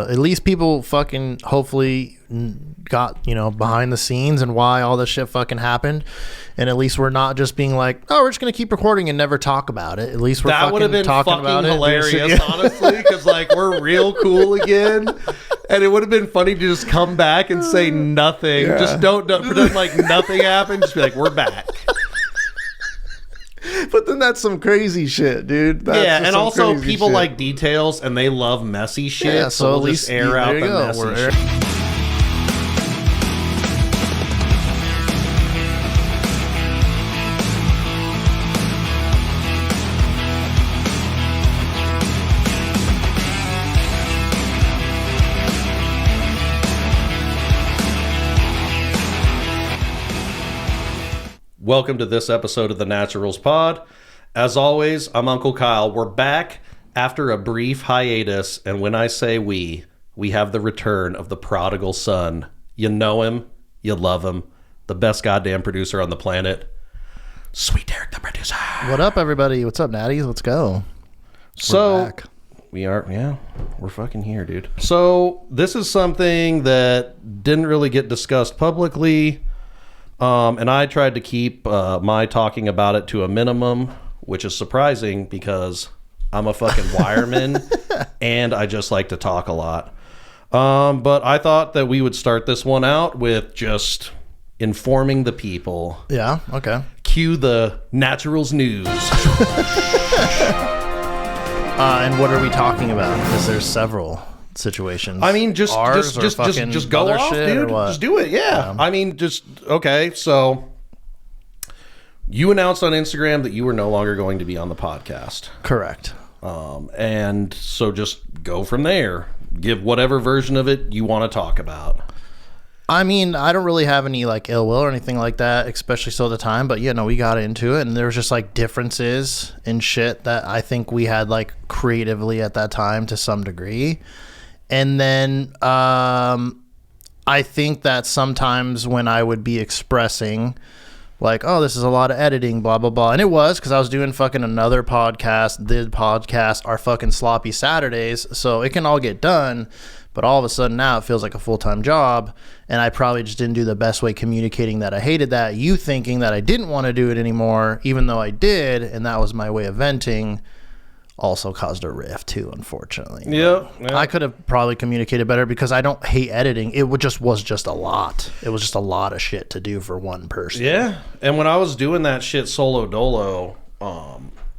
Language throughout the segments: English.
at least people fucking hopefully got, behind the scenes and why all this shit fucking happened. And at least we're not just being like, oh, we're just going to keep recording and never talk about it. At least we're that would have been talking fucking about hilarious, honestly, because like we're real cool again. And it would have been funny to just come back and say nothing. Yeah. Just don't pretend like nothing happened. Just be like, we're back. But then that's some crazy shit, dude. That's and also people like details and they love messy shit. Yeah, so we'll at least air out the messy shit. Welcome to this episode of the Naturals Pod. As always, I'm Uncle Kyle. We're back after a brief hiatus, and when I say we have the return of the prodigal son. You know him, you love him, the best goddamn producer on the planet, Sweet Derek the producer. What up, everybody? What's up, natties? Let's go. We're back. We're fucking here, dude. So this is something that didn't really get discussed publicly. And I tried to keep my talking about it to a minimum, which is surprising because I'm a fucking wireman and I just like to talk a lot. But I thought that we would start this one out with just informing the people. Yeah, okay. Cue the Naturals news. And what are we talking about? Because there's several situations. I mean, just go off, dude. Just do it. Yeah. I mean, okay. So you announced on Instagram that you were no longer going to be on the podcast. Correct. And so just go from there. Give whatever version of it you want to talk about. I mean, I don't really have any like ill will or anything like that, especially so at the time. But we got into it, and there was just like differences in shit that I think we had like creatively at that time to some degree. And then I think that sometimes when I would be expressing like, oh, this is a lot of editing, blah, blah, blah. And it was because I was doing fucking another podcast, our fucking sloppy Saturdays. So it can all get done. But all of a sudden now it feels like a full-time job. And I probably just didn't do the best way communicating that I hated that. You thinking that I didn't want to do it anymore, even though I did. And that was my way of venting. Also caused a rift too, unfortunately. Yeah. I could have probably communicated better because I don't hate editing. It was just a lot. It was just a lot of shit to do for one person. Yeah. And when I was doing that shit solo dolo,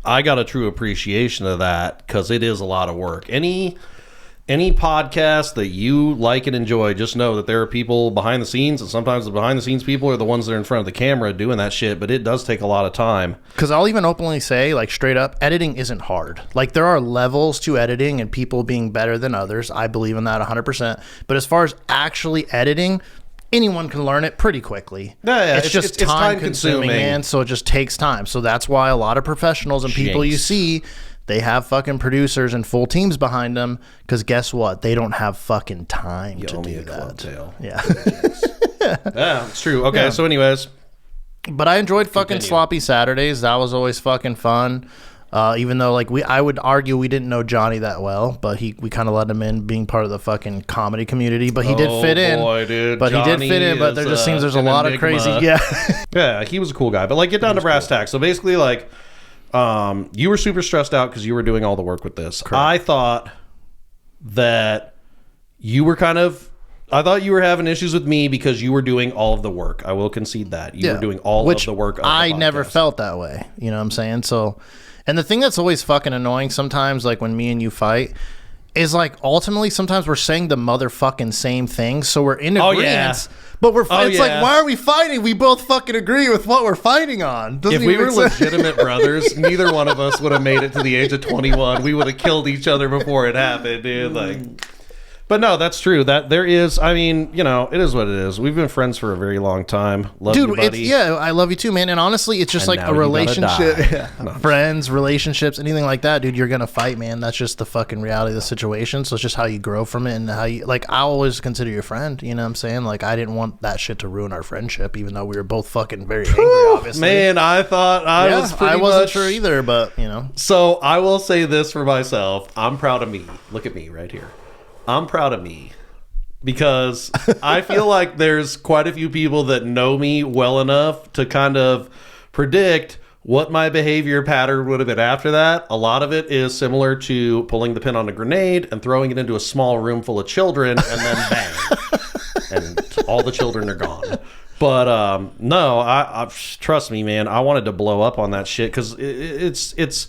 I got a true appreciation of that because it is a lot of work. Any podcast that you like and enjoy, just know that there are people behind the scenes, and sometimes the behind the scenes people are the ones that are in front of the camera doing that shit, but it does take a lot of time. Because I'll even openly say, like straight up, editing isn't hard. Like there are levels to editing and people being better than others. I believe in that 100%. But as far as actually editing, anyone can learn it pretty quickly. Yeah, it's just time consuming, man. So it just takes time. So that's why a lot of professionals and people you see, they have fucking producers and full teams behind them because guess what? They don't have fucking time to do that. Yeah. Yeah, it's true. Okay, so anyways. But I enjoyed fucking sloppy Saturdays. That was always fucking fun. Even though like I would argue we didn't know Johnny that well, but we kind of let him in being part of the fucking comedy community. But he did fit in. But Johnny, he did fit in. But there just seems there's a lot of crazy. Yeah. Yeah, he was a cool guy. But like get down to brass tacks. So basically like you were super stressed out because you were doing all the work with this. Correct. I thought that you were having issues with me because you were doing all of the work. I will concede that. You were doing all of the work of the I never felt that way. You know what I'm saying? So, and the thing that's always fucking annoying sometimes, like when me and you fight, is like ultimately sometimes we're saying the motherfucking same thing, so we're in agreement. Yeah. But it's like, why are we fighting? We both fucking agree with what we're fighting on. If we were legitimate brothers, neither one of us would have made it to the age of 21. We would have killed each other before it happened, dude. Like, but no, that's true. That there is, I mean, it is what it is. We've been friends for a very long time. Love you, buddy. I love you too, man. And honestly, it's just like a relationship. Friends, relationships, anything like that, dude, you're going to fight, man. That's just the fucking reality of the situation. So it's just how you grow from it and how you, like, I always consider you a friend. You know what I'm saying? Like, I didn't want that shit to ruin our friendship, even though we were both fucking very angry, obviously. Man, I thought I wasn't sure either, but, So I will say this for myself. I'm proud of me. Look at me right here. I'm proud of me because I feel like there's quite a few people that know me well enough to kind of predict what my behavior pattern would have been after that. A lot of it is similar to pulling the pin on a grenade and throwing it into a small room full of children and then bang. And all the children are gone. But no, I trust me, man. I wanted to blow up on that shit because it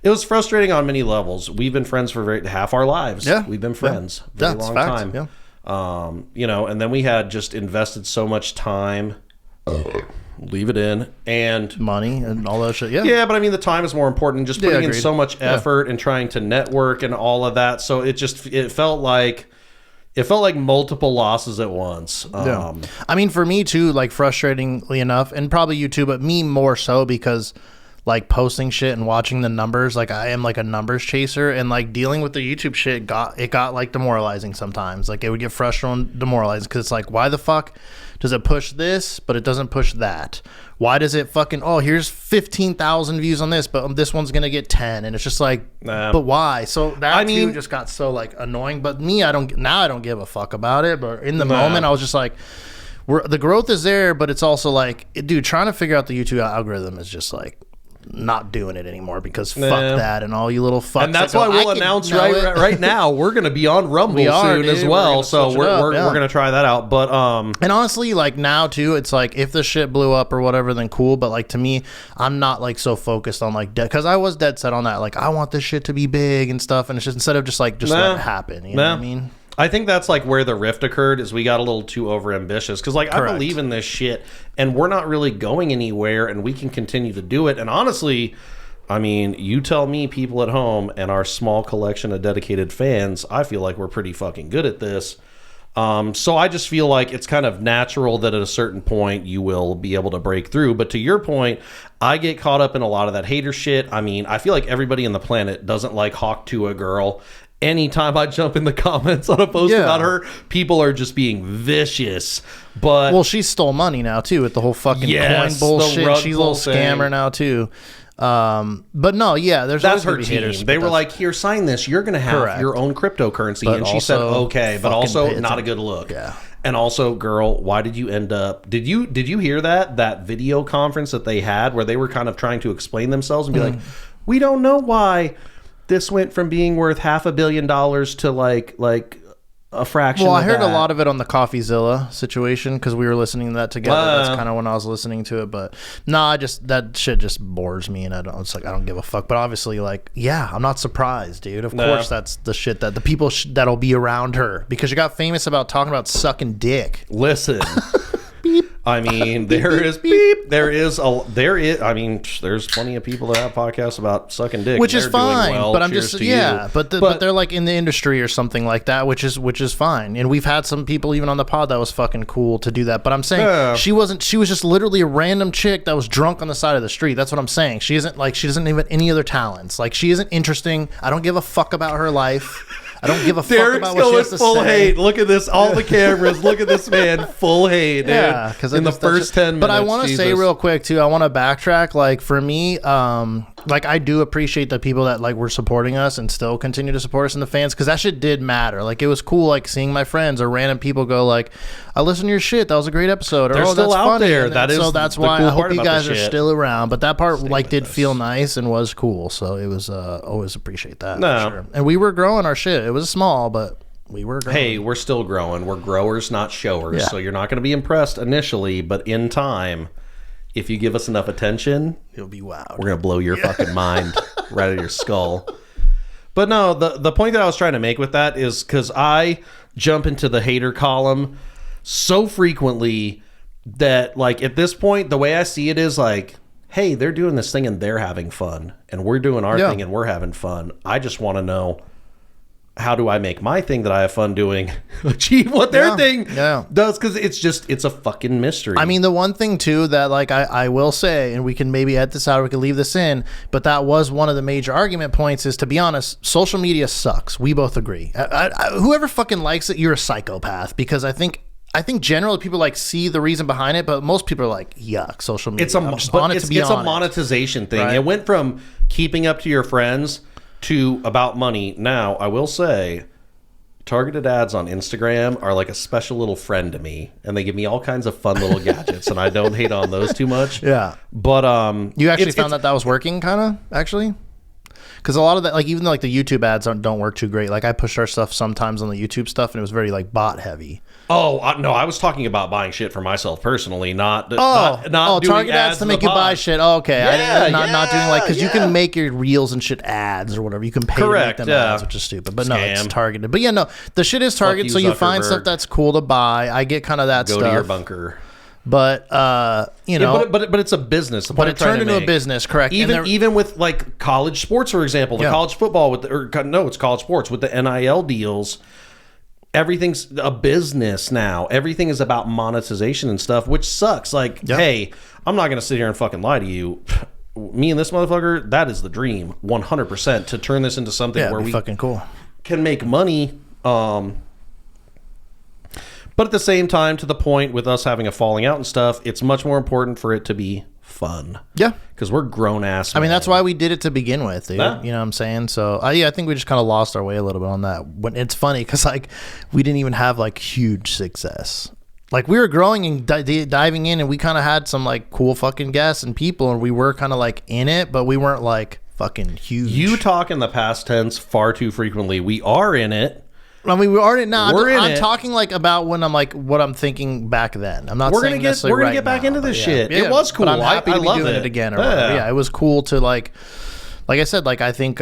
was frustrating on many levels. We've been friends for half our lives. Yeah, we've been friends very long time. Yeah. You know, and then we had just invested so much time. Leave it in and money and all that shit. Yeah, but I mean the time is more important. Just putting in so much effort and trying to network and all of that. So it felt like multiple losses at once. I mean, for me too, like frustratingly enough, and probably you too, but me more so because like posting shit and watching the numbers, like I am like a numbers chaser, and like dealing with the YouTube shit got like demoralizing sometimes. Like it would get frustrating and demoralizing because it's like, why the fuck does it push this, but it doesn't push that? Why does it fucking, here's 15,000 views on this, but this one's going to get 10. And it's just like, but why? So that too just got so like annoying. But me, I don't give a fuck about it. But in the moment, I was just like, the growth is there, but it's also like, dude, trying to figure out the YouTube algorithm is just like, not doing it anymore because fuck that and all you little fucks. And that's why we'll announce right now we're going to be on Rumble soon as well. So we're going to try that out. But and honestly, like now too, it's like if the shit blew up or whatever, then cool. But like to me, I'm not like so focused on like because I was dead set on that. Like I want this shit to be big and stuff, and it's just instead of just let it happen. You know what I mean? I think that's like where the rift occurred is we got a little too overambitious because like I believe in this shit and we're not really going anywhere and we can continue to do it. And honestly, I mean, you tell me, people at home and our small collection of dedicated fans, I feel like we're pretty fucking good at this. So I just feel like it's kind of natural that at a certain point you will be able to break through. But to your point, I get caught up in a lot of that hater shit. I mean, I feel like everybody on the planet doesn't like Hawk to a girl. Anytime I jump in the comments on a post about her, people are just being vicious. But she stole money now too with the whole fucking coin bullshit. She's a little scammer now too. But no, that's her team. They were like, "Here, sign this. You're going to have your own cryptocurrency." And she said, "Okay," but also not a good look. Yeah. And also, girl, why did you end up? Did you hear that video conference that they had where they were kind of trying to explain themselves and be like, "We don't know why this went from being worth $500 million to like a fraction." Well, I heard a lot of it on the CoffeeZilla situation because we were listening to that together. That's kind of when I was listening to it. But no, that shit just bores me, and I don't give a fuck. But obviously, like, I'm not surprised, dude. Of course, that's the shit that the people that'll be around her because she got famous about talking about sucking dick. Listen. Beep. I mean, there's plenty of people that have podcasts about sucking dick, which is fine. But I'm just but they're like in the industry or something like that, which is fine. And we've had some people even on the pod that was fucking cool to do that. But I'm saying she wasn't. She was just literally a random chick that was drunk on the side of the street. That's what I'm saying. She doesn't even any other talents. Like she isn't interesting. I don't give a fuck about her life. I don't give a fuck about what she has to full say. Hate. Look at this. All the cameras. Look at this man. Full hate, dude. Yeah, because in the first 10 minutes. But I want to say real quick, too, I want to backtrack. Like, for me, like, I do appreciate the people that, like, were supporting us and still continue to support us and the fans because that shit did matter. Like, it was cool, like, seeing my friends or random people go, like, I listened to your shit. That was a great episode. Or, they're still that's out funny. there. That's why cool I hope you guys are still around. But that part, like, did feel nice and was cool. So it was always appreciate that. No. For sure. And we were growing our shit. It was small, but we were growing. Hey, we're still growing. We're growers, not showers. Yeah. So you're not going to be impressed initially, but in time, if you give us enough attention, you'll be wowed. We're going to blow your fucking mind right out of your skull. But no, the point that I was trying to make with that is because I jump into the hater column so frequently that, like, at this point, the way I see it is like, hey, they're doing this thing and they're having fun, and we're doing our thing and we're having fun. I just want to know, how do I make my thing that I have fun doing achieve what their thing does? Because it's a fucking mystery. I mean, the one thing too that, like, I will say, and we can maybe edit this out or we can leave this in, but that was one of the major argument points is, to be honest, social media sucks. We both agree. Whoever fucking likes it, you're a psychopath, because I think generally people like see the reason behind it, but most people are like, yuck, social media. It's a monetization thing. Right? It went from keeping up to your friends to about money. Now, I will say, targeted ads on Instagram are like a special little friend to me, and they give me all kinds of fun little gadgets, and I don't hate on those too much. Yeah. But you actually found that was working, kind of, actually? Because a lot of that, like, even though like the YouTube ads don't work too great, like I pushed our stuff sometimes on the YouTube stuff, and it was very like bot heavy. Oh no, I was talking about buying shit for myself personally, not doing target ads to make you buy shit. Oh, okay, yeah, not doing like, because you can make your reels and shit ads or whatever. You can pay to make them ads, which is stupid. But no, it's targeted. But yeah, no, the shit is targeted, so you find stuff that's cool to buy. I get kind of that stuff. Go to your bunker. But you know, but it's a business. But it turned into a business, correct? Even with like college sports, for example, college football it's college sports with the NIL deals. Everything's a business now. Everything is about monetization and stuff, which sucks. Like, hey, I'm not gonna sit here and fucking lie to you. Me and this motherfucker, that is the dream, 100%, to turn this into something where we fucking cool can make money. But at the same time, to the point with us having a falling out and stuff, it's much more important for it to be fun. Yeah. Because we're grown ass men. I mean, that's why we did it to begin with, dude. Yeah. You know what I'm saying? So, I think we just kind of lost our way a little bit on that. When it's funny because, like, we didn't even have, like, huge success. Like, we were growing and diving in, and we kind of had some, like, cool fucking guests and people, and we were kind of, like, in it, but we weren't, like, fucking huge. You talk in the past tense far too frequently. We are in it. I mean, we already now. I'm talking like about when I'm like what I'm thinking back then. I'm not. We're gonna get back into this shit. Yeah, it was cool. But I'm happy to be doing it again. Yeah, it was cool to like I said, like I think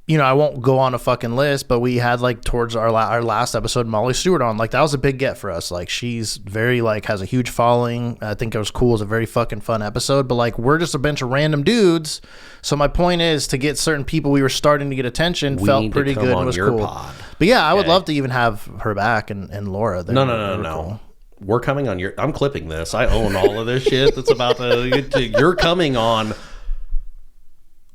you know, I won't go on a fucking list, but we had like towards our last episode Molly Stewart on. Like that was a big get for us. Like she's very like has a huge following. I think it was cool. It was a very fucking fun episode. But like we're just a bunch of random dudes. So my point is to get certain people we were starting to get attention felt pretty good and was cool. Pod. But yeah, I would love to even have her back and Laura. No. Cool. We're coming on your. I'm clipping this. I own all of this shit that's about to. You're coming on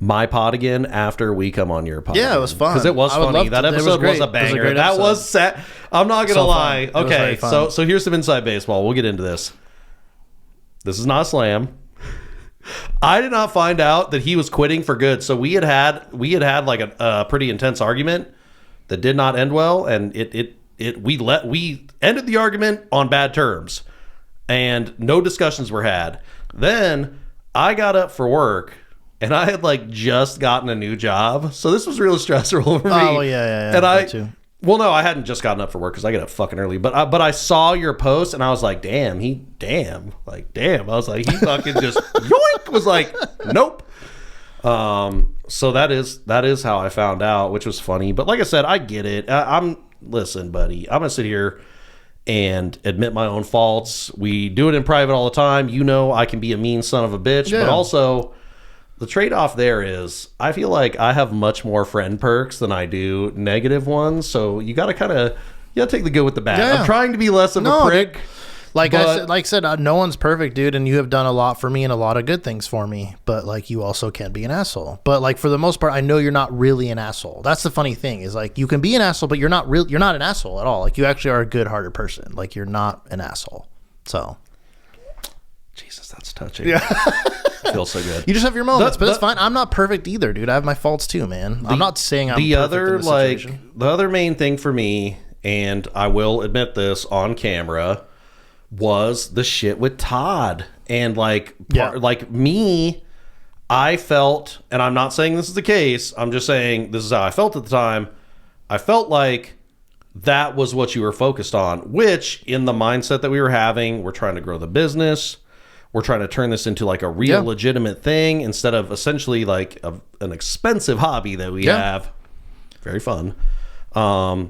my pod again after we come on your pod. Yeah, it was fun because it was funny. That episode was a banger. That was set. I'm not gonna lie. Okay, so here's some inside baseball. We'll get into this. This is not a slam. I did not find out that he was quitting for good. So we had like a pretty intense argument that did not end well, and we ended the argument on bad terms, and no discussions were had. Then I got up for work. And I had like just gotten a new job, so this was real stressful for me. Oh yeah. And no, I hadn't just gotten up for work because I get up fucking early. But I saw your post and I was like, damn. I was like, he fucking just yoink was like, nope. So that is how I found out, which was funny. But like I said, I get it. Listen, buddy, I'm gonna sit here and admit my own faults. We do it in private all the time. You know, I can be a mean son of a bitch, but also. The trade-off there is I feel like I have much more friend perks than I do negative ones. So you got to take the good with the bad. Yeah. I'm trying to be less of a prick. Dude. Like I said, no one's perfect, dude. And you have done a lot for me and a lot of good things for me. But like you also can be an asshole. But like for the most part, I know you're not really an asshole. That's the funny thing is like you can be an asshole, but you're not an asshole at all. Like you actually are a good-hearted person. Like you're not an asshole. So. Jesus, that's touching. Yeah. Feels so good. You just have your moments, but it's fine. I'm not perfect either, dude. I have my faults too, man. I'm not saying I'm perfect in this situation. The other main thing for me, and I will admit this on camera, was the shit with Todd. And like me, I felt, and I'm not saying this is the case, I'm just saying this is how I felt at the time. I felt like that was what you were focused on, which in the mindset that we were having, we're trying to grow the business. We're trying to turn this into like a real legitimate thing instead of essentially like an expensive hobby that we have. Very fun. I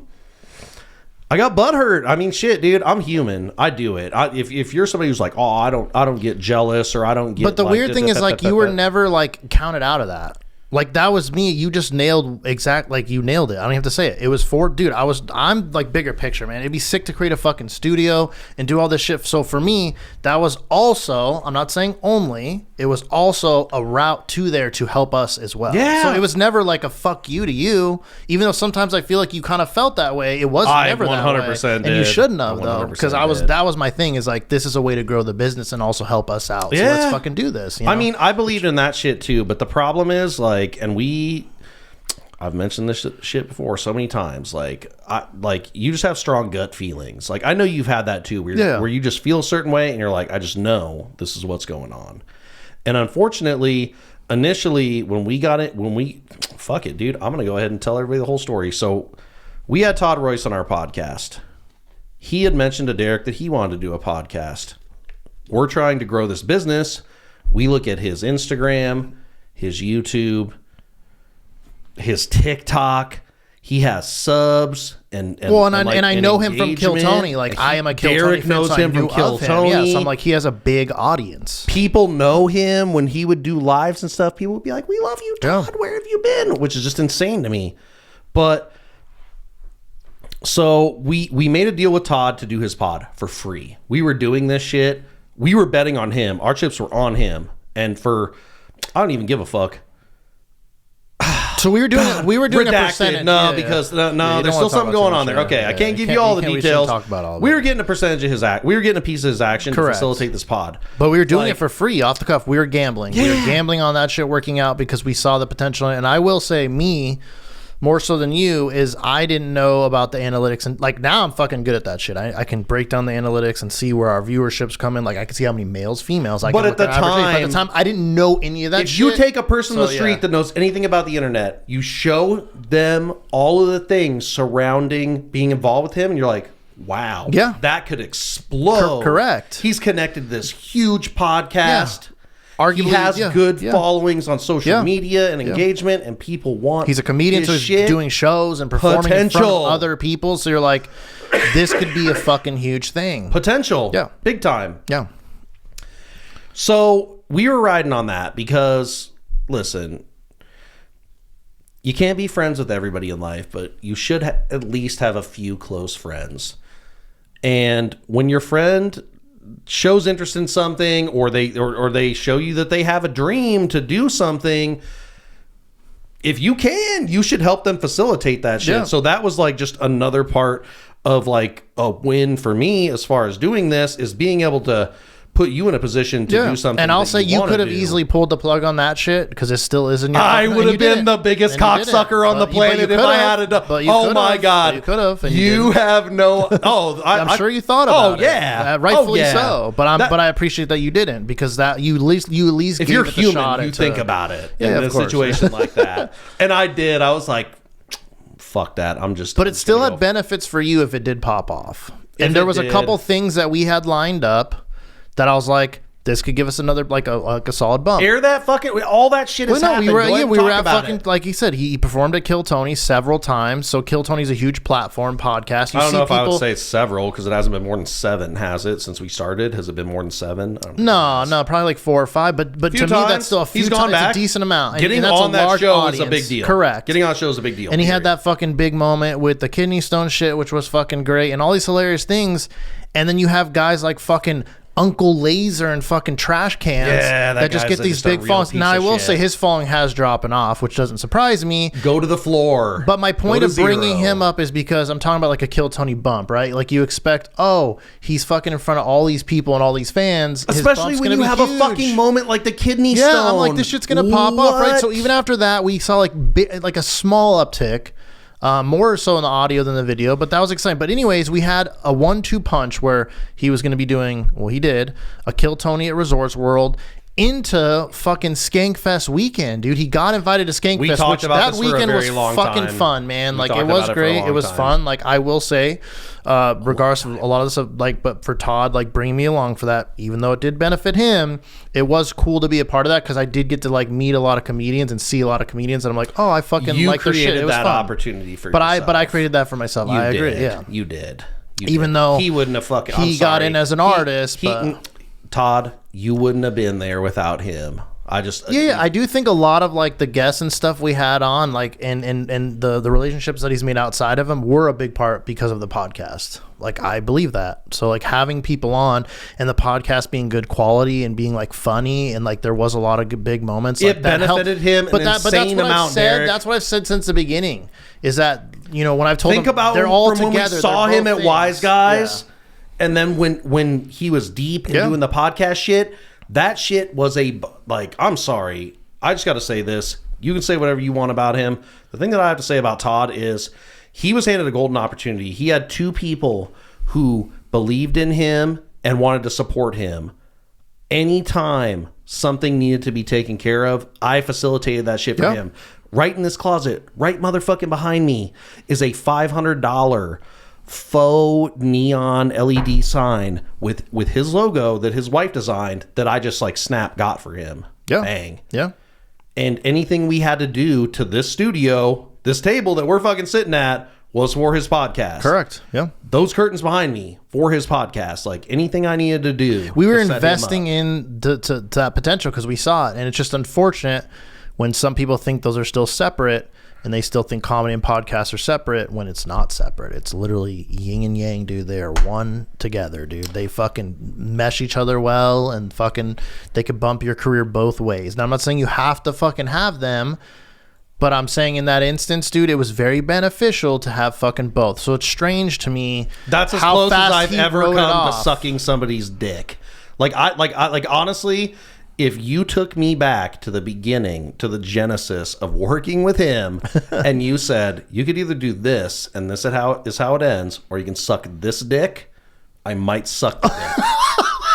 got butthurt. I mean, shit, dude. I'm human. I do it. If you're somebody who's like, oh, I don't get jealous or I don't get. But the weird thing is, like, you were never like counted out of that. Like that was me. You just nailed you nailed it. I don't have to say it. It was dude, I'm like bigger picture, man. It'd be sick to create a fucking studio and do all this shit. So for me, that was also, I'm not saying only, it was also a route to there to help us as well. Yeah. So it was never like a fuck you to you, even though sometimes I feel like you kind of felt that way. It was never that way. 100% and you shouldn't have though. Because that was my thing is like, this is a way to grow the business and also help us out. So let's fucking do this. You know? I mean, I believed in that shit too, but the problem is like, and I've mentioned this shit before so many times. Like you just have strong gut feelings. Like I know you've had that too, where you just feel a certain way and you're like, I just know this is what's going on. And unfortunately, initially fuck it, dude, I'm gonna go ahead and tell everybody the whole story. So we had Todd Royce on our podcast. He had mentioned to Derek that he wanted to do a podcast. We're trying to grow this business. We look at his Instagram, his YouTube, his TikTok. He has subs and I know him from Kill Tony. Like I am a Kill Tony fan. Derek knows him from Kill Tony. Yeah, so I'm like, he has a big audience. People know him when he would do lives and stuff. People would be like, "We love you, Todd. Where have you been?" Which is just insane to me. But so we made a deal with Todd to do his pod for free. We were doing this shit. We were betting on him. Our chips were on him. And I don't even give a fuck. So we were doing redacted. A percentage. No, because there's still something going on there. Okay, I can't give you all the details. Talk about all we were getting a percentage of his act. We were getting a piece of his action to facilitate this pod. But we were doing it for free, off the cuff. We were gambling. Yeah. We were gambling on that shit working out because we saw the potential. And I will say, more so than you, is I didn't know about the analytics, and like now I'm fucking good at that shit. I can break down the analytics and see where our viewership's coming. Like I can see how many males, females. But at the time, I didn't know any of that. If you take a person on the street that knows anything about the internet, you show them all of the things surrounding being involved with him, and you're like, wow, that could explode. Correct. He's connected to this huge podcast. Arguably, he has good followings on social media and engagement, and people want. He's a comedian, so he's doing shows and performing in front of other people. So you're like, this could be a fucking huge thing. Potential, big time. Yeah. So we were riding on that because, listen, you can't be friends with everybody in life, but you should at least have a few close friends. And when your friend shows interest in something, or they show you that they have a dream to do something, if you can, you should help them facilitate that shit. So that was like just another part of like a win for me as far as doing this, is being able to put you in a position to do something. And I'll say you could have easily pulled the plug on that shit, because it still is in your. I would have been the biggest cocksucker on the planet if I had it. Oh my god, you could have. You have no. Oh, I'm sure you thought about it. Rightfully yeah. so. But I appreciate that you didn't, because that you at least if you're human, you think about it in a situation like that. And I did. I was like, fuck that. But it still had benefits for you if it did pop off. And there was a couple things that we had lined up that I was like, this could give us another like a solid bump. Air that fucking all that shit has happened. We were at fucking, like he said, he performed at Kill Tony several times. So Kill Tony's a huge platform podcast. I don't know if I would say it's several, because it hasn't been more than 7, has it, since we started? Has it been more than 7? No, probably like 4 or 5. But to me, that's still a few times. It's a decent amount. Getting on that show is a big deal. Correct. Getting on that show is a big deal. And he had that fucking big moment with the kidney stone shit, which was fucking great, and all these hilarious things. And then you have guys like fucking Uncle Laser and fucking Trash Cans that just get these big followings. Now, I will say his following has dropping off, which doesn't surprise me. Go to the floor. But my point of bringing him up is because I'm talking about like a Kill Tony bump, right? Like you expect, he's fucking in front of all these people and all these fans. Especially when you have a fucking moment like the kidney stone. Yeah, I'm like, this shit's going to pop off, right? So even after that, we saw like a small uptick. More so in the audio than the video, but that was exciting. But anyways, we had a 1-2 punch where he was going to be doing, he did a Kill Tony at Resorts World into fucking Skankfest weekend, dude. He got invited to Skankfest, which that weekend was fucking fun, man. Like it was great. It was fun. Like I will say, regardless of a lot of this stuff, like, but for Todd, like bringing me along for that, even though it did benefit him, it was cool to be a part of that, because I did get to like meet a lot of comedians and see a lot of comedians, and I'm like, I fucking like their shit. It was that fun. Opportunity for yourself. But I created that for myself. I agree. Yeah, you did. Even though he wouldn't have fucking. He got in as an artist. Todd, you wouldn't have been there without him. I do think a lot of like the guests and stuff we had on, like and the relationships that he's made outside of him were a big part because of the podcast. Like I believe that. So like having people on and the podcast being good quality and being like funny, and like there was a lot of good, big moments. It benefited him an insane amount. That's what I've said since the beginning. Is that when I've told think them about they're all from together. When we saw him at Wise Guys, and then when he was deep and doing the podcast shit. That shit was I'm sorry, I just got to say this. you can say whatever you want about him. The thing that I have to say about Todd is he was handed a golden opportunity. He had two people who believed in him and wanted to support him. Anytime something needed to be taken care of, I facilitated that shit for him. Right in this closet, right motherfucking behind me, is a $500 faux neon LED sign with his logo that his wife designed that I just like got for him. Yeah. Bang. Yeah. And anything we had to do to this studio, this table that we're fucking sitting at, was for his podcast. Correct. Yeah. Those curtains behind me for his podcast. Like anything I needed to do. We were investing in to that potential because we saw it. And it's just unfortunate when some people think those are still separate and they still think comedy and podcasts are separate when it's not separate. It's literally yin and yang, dude. They are one together, dude. They fucking mesh each other well and fucking they could bump your career both ways. Now, I'm not saying you have to fucking have them, but I'm saying in that instance, dude, it was very beneficial to have fucking both. So it's strange to me. That's as close as I've ever come to sucking somebody's dick. Like honestly, if you took me back to the beginning, to the genesis of working with him, and you said you could either do this and this is how it ends, or you can suck this dick, I might suck the dick.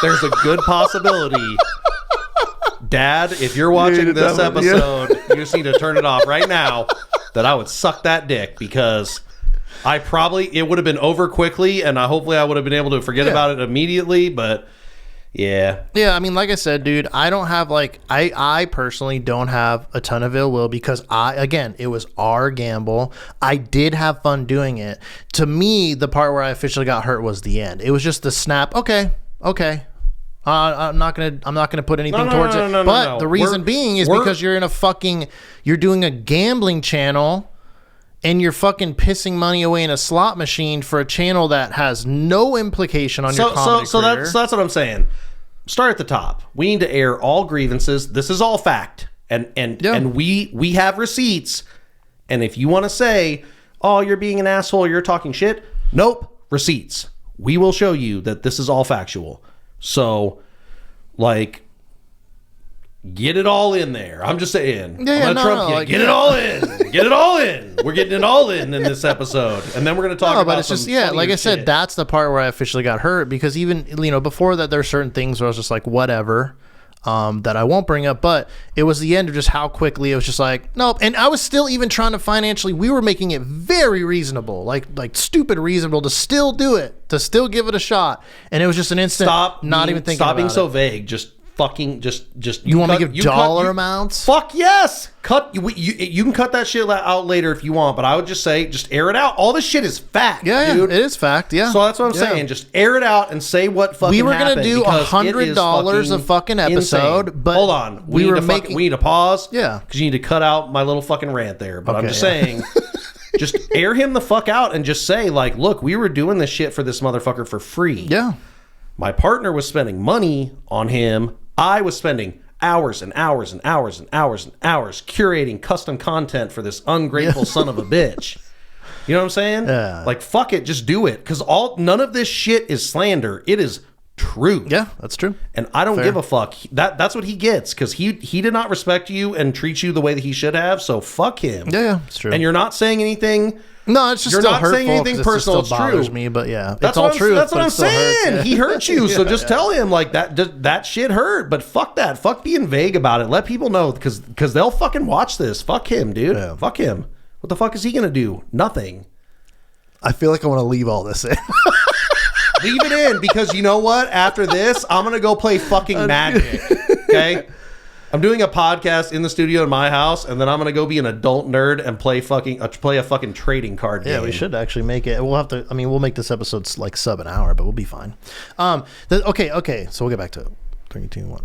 There's a good possibility. Dad, if you're watching this episode, you just need to turn it off right now, that I would suck that dick, because it would have been over quickly, and hopefully I would have been able to forget about it immediately, but yeah. I mean, like I said, dude, I don't have I personally don't have a ton of ill will because it was our gamble. I did have fun doing it. To me, the part where I officially got hurt was the end. It was just the snap. Okay. I'm not gonna put anything towards it. But the reason being is because you're doing a gambling channel and you're fucking pissing money away in a slot machine for a channel that has no implication on your comedy career. So that's what I'm saying. Start at the top. We need to air all grievances. This is all fact. And we have receipts. And if you want to say, oh, you're being an asshole, you're talking shit. Nope. Receipts. We will show you that this is all factual. So, like, get it all in there. I'm just saying. Get it all in. Get it all in. We're getting it all in this episode. And then we're going to talk about but it's just, like I said, that's the part where I officially got hurt, because even, before that, there are certain things where I was just like, whatever, that I won't bring up. But it was the end of just how quickly it was just like, nope. And I was still even trying to financially, we were making it very reasonable, like stupid reasonable to still do it, to still give it a shot. And it was just an instant, stop being so vague. Just fucking you want me to give dollar amounts? Fuck yes. You can cut that shit out later if you want, but I would just say, just air it out. All this shit is fact, dude. It is fact. Yeah. So that's what I'm saying. Just air it out and say what fucking happened. We were gonna do $100 a fucking episode, insane. But hold on, we need to pause. Yeah, because you need to cut out my little fucking rant there. But I'm just saying. Just air him the fuck out and just say, like, look, we were doing this shit for this motherfucker for free. Yeah. My partner was spending money on him. I was spending hours and hours and hours and hours and hours curating custom content for this ungrateful son of a bitch. You know what I'm saying? Yeah. Like, fuck it, just do it. Because none of this shit is slander. It is true. Yeah, that's true. And I don't give a fuck. That's what he gets, because he did not respect you and treat you the way that he should have. So fuck him. Yeah, it's true. And you're not saying anything. No, it's just you're still not hurtful, saying anything personal. It still bothers me, but yeah, that's all true. That's what I'm saying. He hurt you, so just tell him like that shit hurt. But fuck that. Fuck being vague about it. Let people know, because they'll fucking watch this. Fuck him, dude. Yeah. Fuck him. What the fuck is he gonna do? Nothing. I feel like I want to leave all this in. Leave it in, because you know what? After this, I'm gonna go play fucking Magic. Okay. I'm doing a podcast in the studio in my house, and then I'm gonna go be an adult nerd and play a fucking trading card game. Yeah, we should actually make it. We'll have to. I mean, we'll make this episode like sub an hour, but we'll be fine. Okay. So we'll get back to it. 3, 2, 1.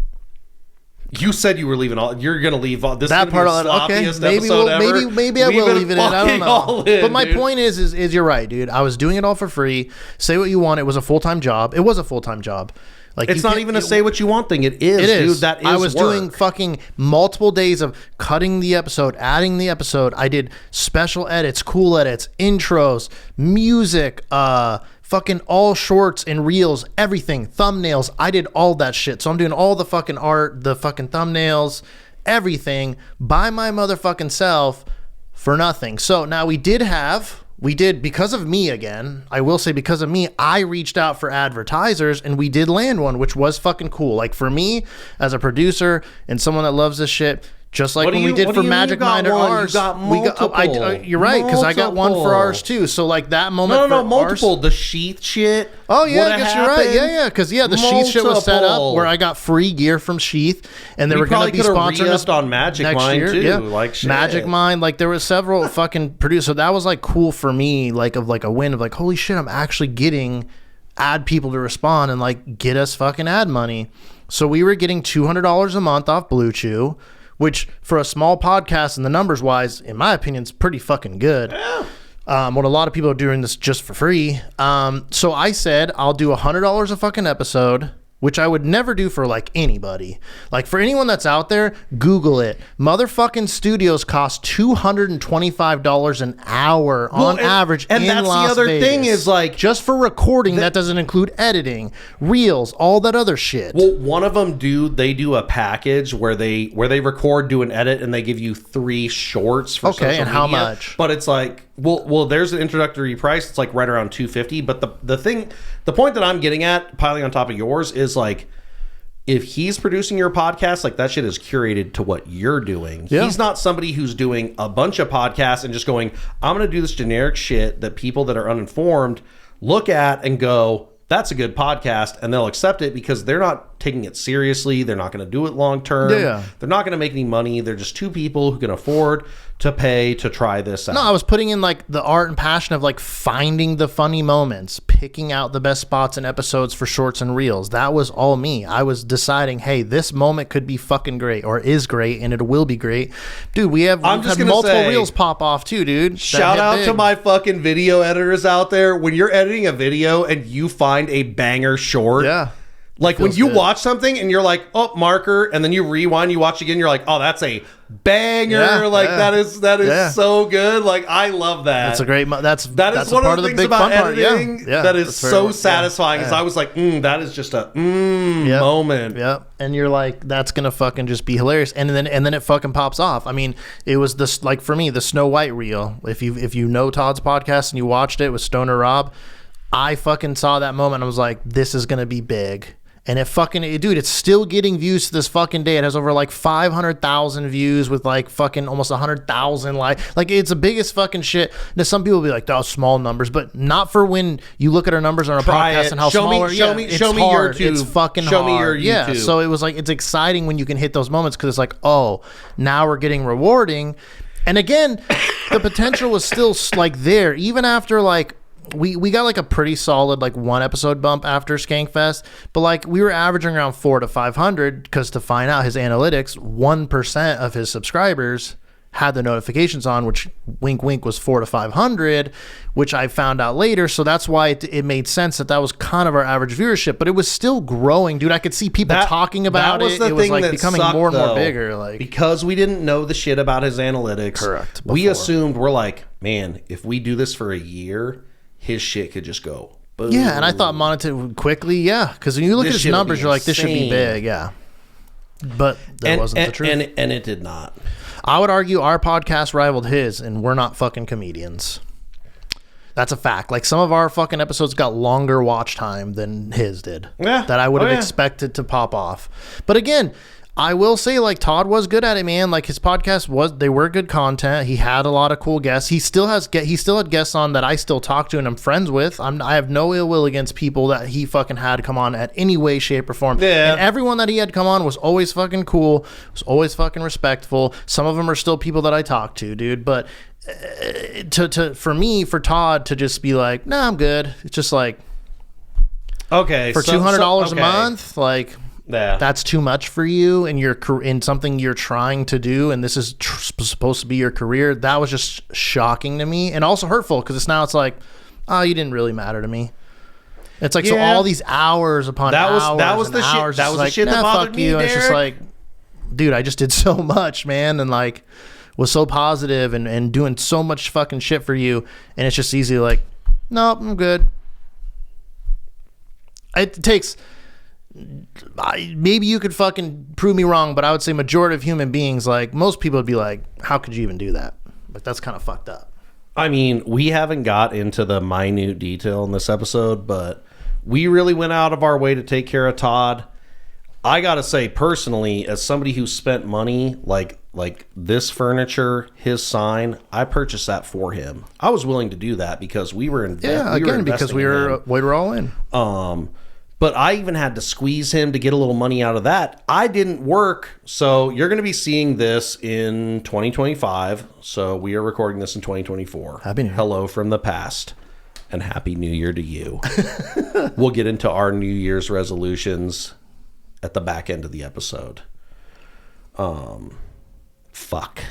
You said you were leaving all. You're gonna leave all. This that part of it. Okay, maybe I will leave it in. I don't know. But my point is you're right, dude. I was doing it all for free. Say what you want. It was a full-time job. It was a full-time job. Like, it's not even a say what you want thing. It is, dude. That is. I was doing fucking multiple days of cutting the episode, adding the episode. I did special edits, cool edits, intros, music, fucking all shorts and reels, everything, thumbnails. I did all that shit. So I'm doing all the fucking art, the fucking thumbnails, everything by my motherfucking self for nothing. So now we did, because of me again, I will say because of me, I reached out for advertisers and we did land one, which was fucking cool. Like for me as a producer and someone that loves this shit, just like when we did for Magic Mind or ours. You got multiple. You're right, because I got one for ours too. So like that moment. No, multiple. The sheath shit. Oh yeah, I guess you're right. Yeah, because the Sheath shit was set up where I got free gear from Sheath, and they were going to be sponsoring us on Magic Mind too. Yeah. Like shit. Magic Mind, like there was several fucking producers. So that was like cool for me, like of like a win of like, holy shit, I'm actually getting ad people to respond and like get us fucking ad money. So we were getting $200 a month off Blue Chew, which for a small podcast and the numbers wise, in my opinion, is pretty fucking good. Yeah. When a lot of people are doing this just for free. So I said, I'll do $100 a fucking episode, which I would never do for like anybody. Like for anyone that's out there, Google it. Motherfucking studios cost $225 an hour on average in Las Vegas. And that's the other thing is like, just for recording, that doesn't include editing, reels, all that other shit. Well, one of them they do a package where they record, do an edit, and they give you 3 shorts for social media. And how much? But it's like, well, there's an introductory price. It's like right around $250. But the point that I'm getting at, piling on top of yours, is like, if he's producing your podcast, like that shit is curated to what you're doing. Yeah. He's not somebody who's doing a bunch of podcasts and just going, I'm going to do this generic shit that people that are uninformed look at and go, that's a good podcast, and they'll accept it because they're not taking it seriously. They're not going to do it long term. Yeah. They're not going to make any money. They're just 2 people who can afford to pay to try this out. No, I was putting in like the art and passion of like finding the funny moments, picking out the best spots in episodes for shorts and reels. That was all me. I was deciding, hey, this moment could be fucking great or is great, and it will be great. Dude, we've had multiple reels pop off too, dude. Shout out to my fucking video editors out there. When you're editing a video and you find a banger short. Yeah. Like when you watch something and you're like, oh, marker, and then you rewind, you watch again, you're like, oh, that's a banger. That is so good. Like, I love that. That's a great that's one part of the big things about editing Yeah. that is so satisfying. Is I was like, that is just a moment. Yep. And you're like, that's gonna fucking just be hilarious. And then it fucking pops off. I mean, it was this, like for me, the Snow White reel. If you know Todd's podcast and you watched it with Stoner Rob, I fucking saw that moment and I was like, this is gonna be big. And it's still getting views to this fucking day. It has over like 500,000 views with like fucking almost 100,000 likes. Like it's the biggest fucking shit. Now some people will be like, "Oh, small numbers," but not for when you look at our numbers on our podcast and how small. Show me your YouTube. It's fucking hard. Show me your YouTube. Yeah. So it was like, it's exciting when you can hit those moments because it's like, oh, now we're getting rewarding. And again, the potential was still like there even after like. We got like a pretty solid like 1 episode bump after Skankfest, but like we were averaging around 400 to 500 because to find out his analytics, 1% of his subscribers had the notifications on, which wink wink was 400 to 500, which I found out later. So that's why it made sense that was kind of our average viewership, but it was still growing, dude. I could see people talking about it. It was like becoming more and more bigger, like because we didn't know the shit about his analytics. Correct. We assumed, we're like, man, if we do this for a year, his shit could just go boom. Yeah, and I thought monetary quickly, because when you look at his numbers, you're like, this should be big, but that wasn't the truth. And it did not. I would argue our podcast rivaled his, and we're not fucking comedians. That's a fact. Like some of our fucking episodes got longer watch time than his did. Yeah. That I would have expected to pop off. But again, I will say, like, Todd was good at it, man. Like, his podcast they were good content. He had a lot of cool guests. He still had guests on that I still talk to and I'm friends with. I have no ill will against people that he fucking had come on at any way, shape, or form. Yeah. And everyone that he had come on was always fucking cool, was always fucking respectful. Some of them are still people that I talk to, dude. But for Todd to just be like, nah, I'm good. It's just like, okay, for $200 a month, like. Yeah. That's too much for you, and you're in something you're trying to do, and this is supposed to be your career. That was just shocking to me, and also hurtful because it's like, oh, you didn't really matter to me. It's like, so all these hours upon hours that was the shit that bothered me, Derek. It's just like, dude, I just did so much, man, and like was so positive and doing so much fucking shit for you, and it's just easy like, nope, I'm good. It takes maybe you could fucking prove me wrong, but I would say majority of human beings, like most people would be like, how could you even do that? Like, that's kind of fucked up. I mean, we haven't got into the minute detail in this episode, but we really went out of our way to take care of Todd. I gotta say, personally, as somebody who spent money like this furniture, his sign, I purchased that for him. I was willing to do that because we were because we were all in. But I even had to squeeze him to get a little money out of that. I didn't work, so you're going to be seeing this in 2025. So we are recording this in 2024. Happy New Year. Hello from the past, and Happy New Year to you. We'll get into our New Year's resolutions at the back end of the episode. Fuck.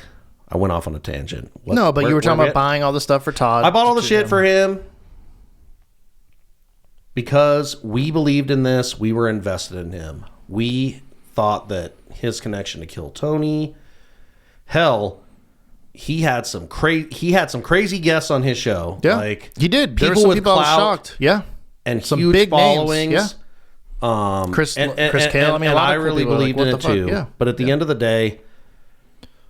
I went off on a tangent. You were talking about buying all the stuff for Todd. I bought all the shit for him because we believed in this. We were invested in him. We thought that his connection to Kill Tony, hell, he had some crazy guests on his show. Yeah, like he did. People there were some with people clout, I was shocked. Yeah, and some huge big followings. Names. Yeah. Chris Cale. I mean, I really believed in it too. Yeah. But at the end of the day,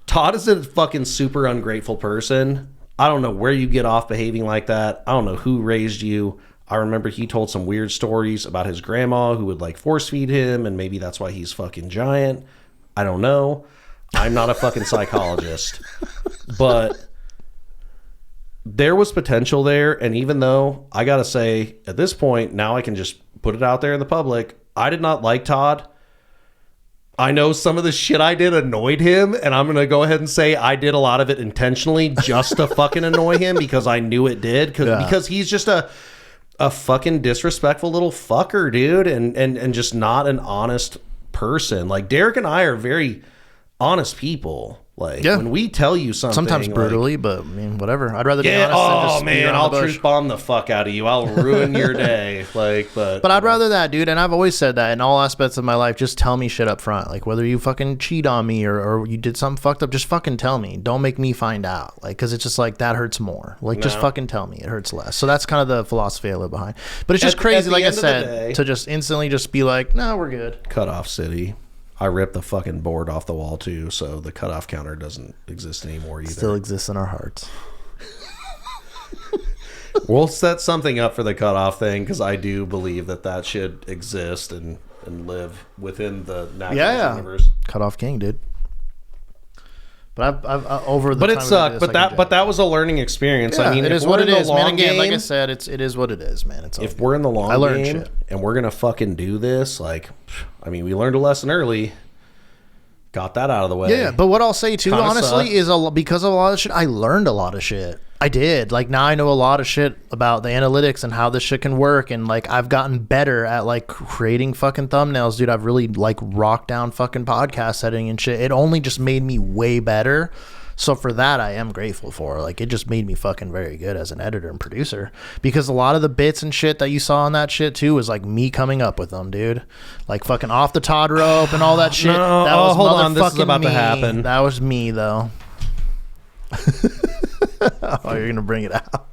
Todd is a fucking super ungrateful person. I don't know where you get off behaving like that. I don't know who raised you. I remember he told some weird stories about his grandma who would like force feed him, and maybe that's why he's fucking giant. I don't know. I'm not a fucking psychologist. But there was potential there, and even though I gotta say, at this point, now I can just put it out there in the public, I did not like Todd. I know some of the shit I did annoyed him, and I'm going to go ahead and say I did a lot of it intentionally just to fucking annoy him because I knew it did. Because he's just a fucking disrespectful little fucker, dude, and just not an honest person. Like, Derek and I are very honest people. Like, when we tell you something, sometimes brutally, but I mean, whatever. I'd rather be honest than just beat around I'll the bush. truth bomb the fuck out of you. I'll ruin your day. But I'd rather that, dude. And I've always said that in all aspects of my life. Just tell me shit up front. Like, whether you fucking cheat on me or you did something fucked up, just fucking tell me. Don't make me find out. Like, because it's just like that hurts more. Like, just fucking tell me. It hurts less. So that's kind of the philosophy I live behind. But it's just crazy, like I said, to just instantly just be like, no, we're good. Cutoff City. I ripped the fucking board off the wall too, so the cutoff counter doesn't exist anymore either. Still exists in our hearts. We'll set something up for the cutoff thing because I do believe that should exist and live within the natural universe. Cutoff King, dude. But I've over the. But it sucked. But that was a learning experience. Yeah, I mean, it is what it is, man. Again, like I said, it is what it is, man. It's if we're in the long game and we're gonna fucking do this, like, I mean, we learned a lesson early. Got that out of the way. Yeah, but what I'll say too, honestly, is because of a lot of shit, I learned a lot of shit. I did. Like, now I know a lot of shit about the analytics and how this shit can work, and like I've gotten better at like creating fucking thumbnails, dude. I've really like rocked down fucking podcast editing and shit. It only just made me way better. So for that, I am grateful for. Like, it just made me fucking very good as an editor and producer, because a lot of the bits and shit that you saw on that shit too was like me coming up with them, dude. Like fucking off the Todd rope and all that shit. No, that was hold on, this is about to happen. That was me though. Oh, you're gonna bring it out.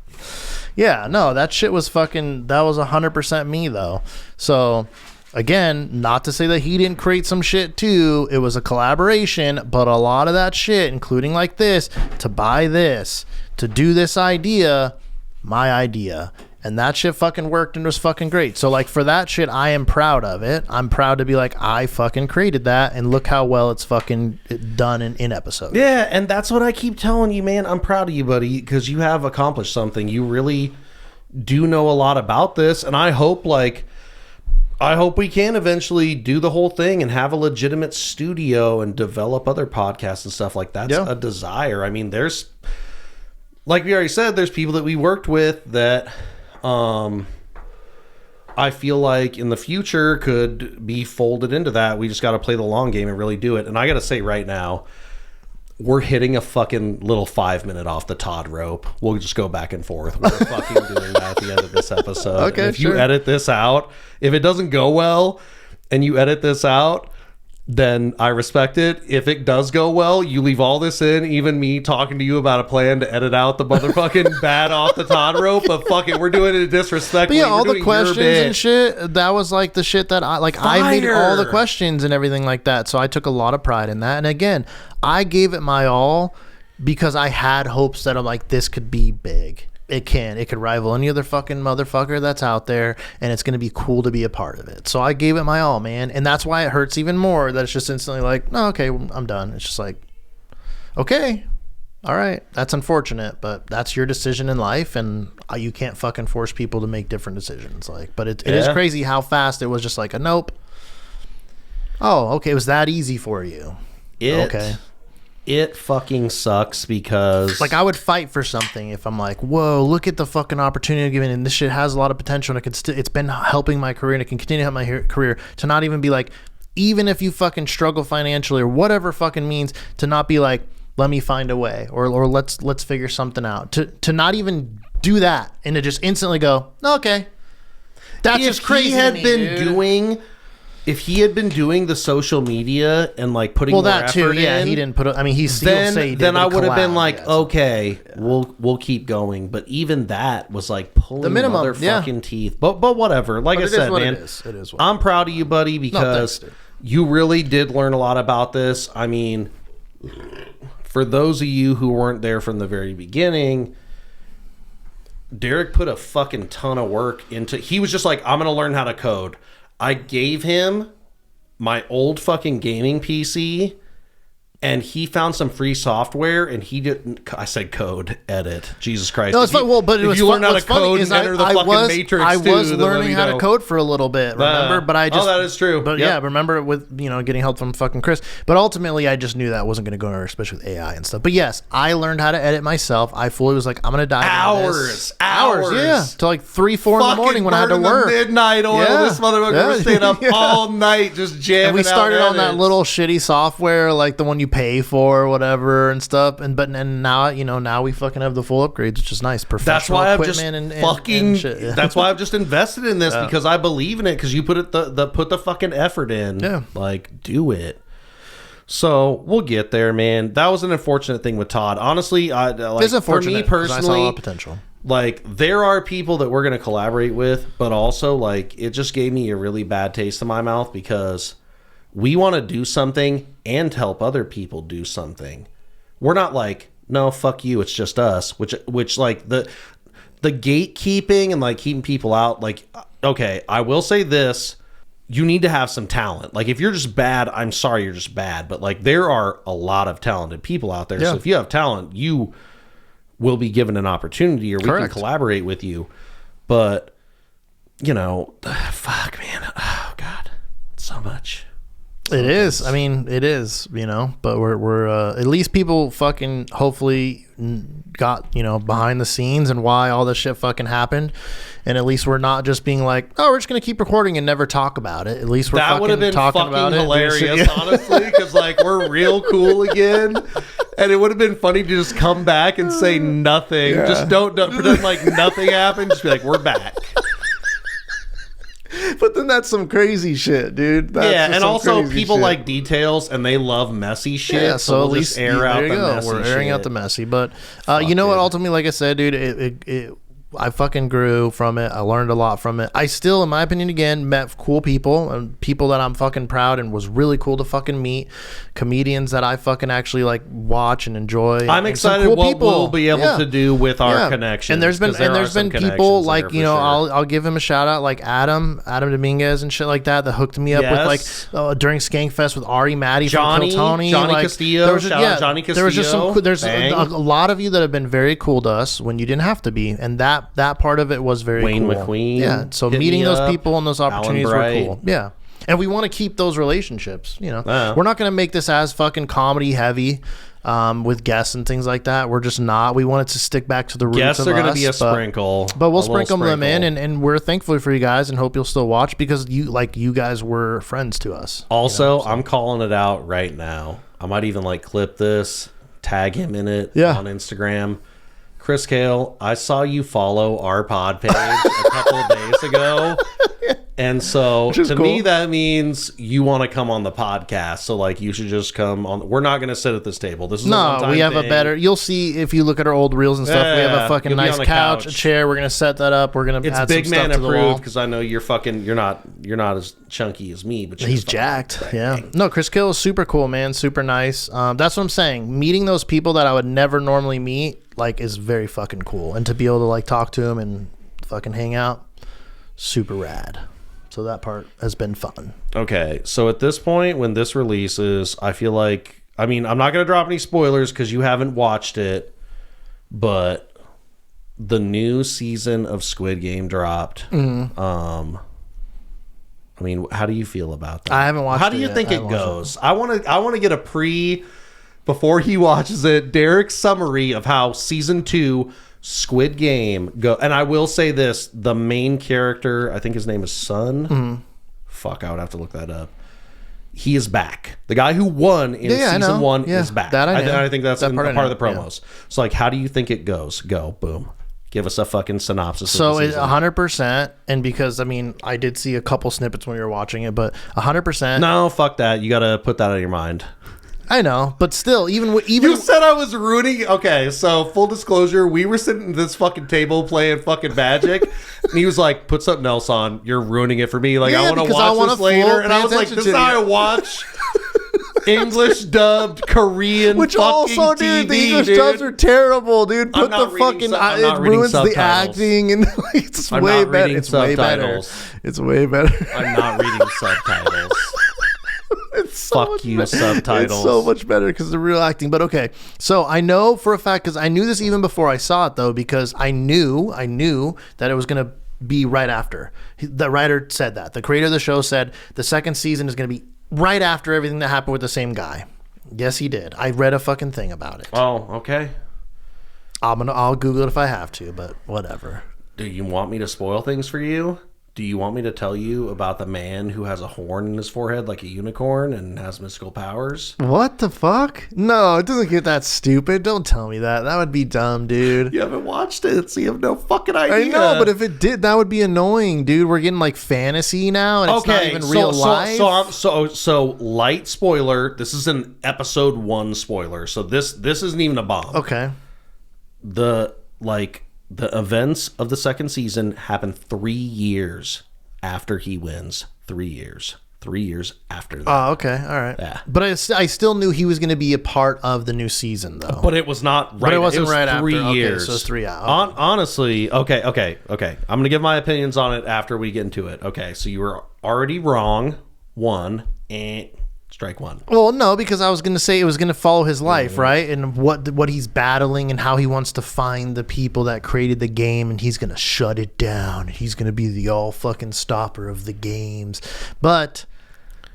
Yeah, no, that shit was fucking, that was 100% me though. So again, not to say that he didn't create some shit too. It was a collaboration, but a lot of that shit, including like this, to buy this, to do this idea, my idea. And that shit fucking worked and was fucking great. So like for that shit, I am proud of it. I'm proud to be like, I fucking created that, and look how well it's fucking done in episodes. Yeah, and that's what I keep telling you, man. I'm proud of you, buddy, because you have accomplished something. You really do know a lot about this, and I hope we can eventually do the whole thing and have a legitimate studio and develop other podcasts and stuff like that. That's a desire. I mean, there's, like we already said, there's people that we worked with that I feel like in the future could be folded into that. We just got to play the long game and really do it. And I got to say right now, we're hitting a fucking little 5-minute off the Todd rope. We'll just go back and forth. We're fucking doing that at the end of this episode. Okay, and if you edit this out, if it doesn't go well and you edit this out, then I respect it. If it does go well, you leave all this in, even me talking to you about a plan to edit out the motherfucking bad off the Todd rope, but fuck it, we're doing it disrespectfully. But yeah, all the questions and shit, that was like the shit that I made all the questions and everything like that. So I took a lot of pride in that. And again, I gave it my all because I had hopes that I'm like, this could be big. It could rival any other fucking motherfucker that's out there, and it's going to be cool to be a part of it. So I gave it my all, man. And that's why it hurts even more that it's just instantly like, no, okay, I'm done. It's just like, okay, all right, that's unfortunate, but that's your decision in life, and you can't fucking force people to make different decisions. Like, but it is crazy how fast it was just like a nope. Oh, okay, it was that easy for you. Okay. It fucking sucks because... Like, I would fight for something if I'm like, whoa, look at the fucking opportunity given, and this shit has a lot of potential, and it's been helping my career, and it can continue to help my career, to not even be like, even if you fucking struggle financially or whatever fucking means, to not be like, let me find a way, or let's figure something out. To not even do that, and to just instantly go, okay. That's just crazy to me, dude. If he had been doing the social media and like putting more effort in, he didn't put. I mean, he'll say he did, then I would have been like, okay, we'll keep going. But even that was like pulling the minimum motherfucking teeth. But whatever. Like I said, man, it is I'm proud of you, buddy, because you really did learn a lot about this. I mean, for those of you who weren't there from the very beginning, Derek put a fucking ton of work into. He was just like, I'm gonna learn how to code. I gave him my old fucking gaming PC, and he found some free software, and he didn't. I said code, edit. Jesus Christ! No, it's fine. Well, but if you learn how to code and enter the fucking Matrix, I was learning how to code for a little bit. Remember, but I just that is true. But yeah, remember with getting help from fucking Chris. But ultimately, I just knew that wasn't going to go anywhere, especially with AI and stuff. But yes, I learned how to edit myself. I fully was like, I'm going to dive hours, yeah, till like 3-4 in the morning when I had to work. Midnight oil. This motherfucker was staying up all night just jamming. And we started on that little shitty software, like the one you pay for. Or whatever and stuff, and now now we fucking have the full upgrades, which is nice. Professional equipment and shit. Yeah. That's why I've just invested in this because I believe in it. Because you put the fucking effort in. Yeah, like do it. So we'll get there, man. That was an unfortunate thing with Todd. Honestly, for me personally, I saw a lot of potential. Like there are people that we're gonna collaborate with, but also like it just gave me a really bad taste in my mouth because we want to do something and help other people do something. We're not like, no, fuck you, it's just us. Which like the gatekeeping and like keeping people out. Like, okay, I will say this: you need to have some talent. Like, if you're just bad, I'm sorry, you're just bad. But like, there are a lot of talented people out there. Yeah. So if you have talent, you will be given an opportunity, or we can collaborate with you. But fuck, man, oh god, so much. It is. I mean, it is, but we're at least people fucking hopefully got, behind the scenes and why all this shit fucking happened. And at least we're not just being like, oh, we're just going to keep recording and never talk about it. At least we're that would have been talking fucking about hilarious, honestly, because like we're real cool again. And it would have been funny to just come back and say nothing. Yeah. Just don't pretend like nothing happened. Just be like, we're back. But then that's some crazy shit, dude. That's and also people like details and they love messy shit. Yeah, so at least air out the messy. We're airing out the messy. But what? Ultimately, like I said, dude, I fucking grew from it. I learned a lot from it. I still, in my opinion, again, met cool people and people that I'm fucking proud and was really cool to fucking meet. Comedians that I fucking actually like watch and enjoy. I'm excited what people. We'll be able to do with our connections. And there's been people like, sure. I'll give him a shout out, like Adam Dominguez and shit like that hooked me up with like during Skankfest with Ari Matty from Kill Tony. Johnny Castillo. Johnny Castillo. There was just there's a lot of you that have been very cool to us when you didn't have to be. And that part of it was very Wayne cool. McQueen. Yeah. So meeting those people and those opportunities were cool. Yeah. And we want to keep those relationships, We're not going to make this as fucking comedy heavy with guests and things like that. We're just not. We want it to stick back to the roots guests of are going to us, be a sprinkle. But we'll sprinkle them in, and we're thankful for you guys and hope you'll still watch because you guys were friends to us. Also, I'm calling it out right now. I might even like clip this, tag him in it on Instagram. Chris Cale, I saw you follow our pod page a couple of days ago. And so to cool. me, that means you want to come on the podcast. So like, you should just come on. We're not going to sit at this table. This is no, we have a better. You'll see if you look at our old reels and stuff. We have a fucking nice couch, a chair. We're gonna set that up. We're gonna. It's add big some man stuff to approved because I know you're fucking. You're not as chunky as me, but he's jacked. Yeah. No, Chris Kill is super cool, man. Super nice. That's what I'm saying. Meeting those people that I would never normally meet, like, is very fucking cool, and to be able to like talk to them and fucking hang out, super rad. So that part has been fun. Okay, so at this point, when this releases, I feel like, I mean, I'm not going to drop any spoilers because you haven't watched it, but the new season of Squid Game dropped. Mm-hmm. I mean, how do you feel about that? I haven't watched it. How do you think it goes? I want to get a before he watches it, Derek's summary of how season 2 Squid Game go. And I will say this, the main character, I think his name is Sun. Mm-hmm. Fuck, I would have to look that up. He is back. The guy who won in season 1 is back. That I think that's part of the promos. Yeah. So like, how do you think it goes? Go, boom. Give us a fucking synopsis. So it's 100%, and because I mean, I did see a couple snippets when we were watching it, but 100%. No, fuck that. You got to put that out of your mind. I know, but still, even you said I was ruining. Okay, so full disclosure, we were sitting at this fucking table playing fucking Magic, and he was like, "Put something else on. You're ruining it for me. Like, I want to watch this later." And I was like, "This is how I watch English dubbed Korean, which fucking also, TV, dude, the English dubs are terrible, dude. Put the fucking it ruins the acting, and it's way better. It's way better. It's way better. I'm not reading subtitles. It's so fuck you, subtitles. It's so much better because the real acting. But okay, so I know for a fact, because I knew this even before I saw it, though, because I knew that it was gonna be right after. The writer said that. The creator of the show said the second season is gonna be right after everything that happened with the same guy. Yes, he did. I read a fucking thing about it. Oh, okay. I'll Google it if I have to, but whatever. Do you want me to spoil things for you? Do you want me to tell you about the man who has a horn in his forehead like a unicorn and has mystical powers? What the fuck? No, it doesn't get that stupid. Don't tell me that. That would be dumb, dude. You haven't watched it, so you have no fucking idea. I know, but if it did, that would be annoying, dude. We're getting like fantasy now, and it's not even real life. So light spoiler. This is an episode 1 spoiler. So this isn't even a bomb. Okay. The events of the second season happen 3 years after he wins. 3 years. 3 years after that. Oh, okay. All right. Yeah. But I still knew he was going to be a part of the new season, though. But it was not right. But it wasn't right after. 3 years. Okay, so it's 3 hours. Honestly, okay. I'm going to give my opinions on it after we get into it. Okay, so you were already wrong. Strike one. Well, no, because I was going to say it was going to follow his life, right? And what he's battling and how he wants to find the people that created the game, and he's going to shut it down. He's going to be the all fucking stopper of the games. But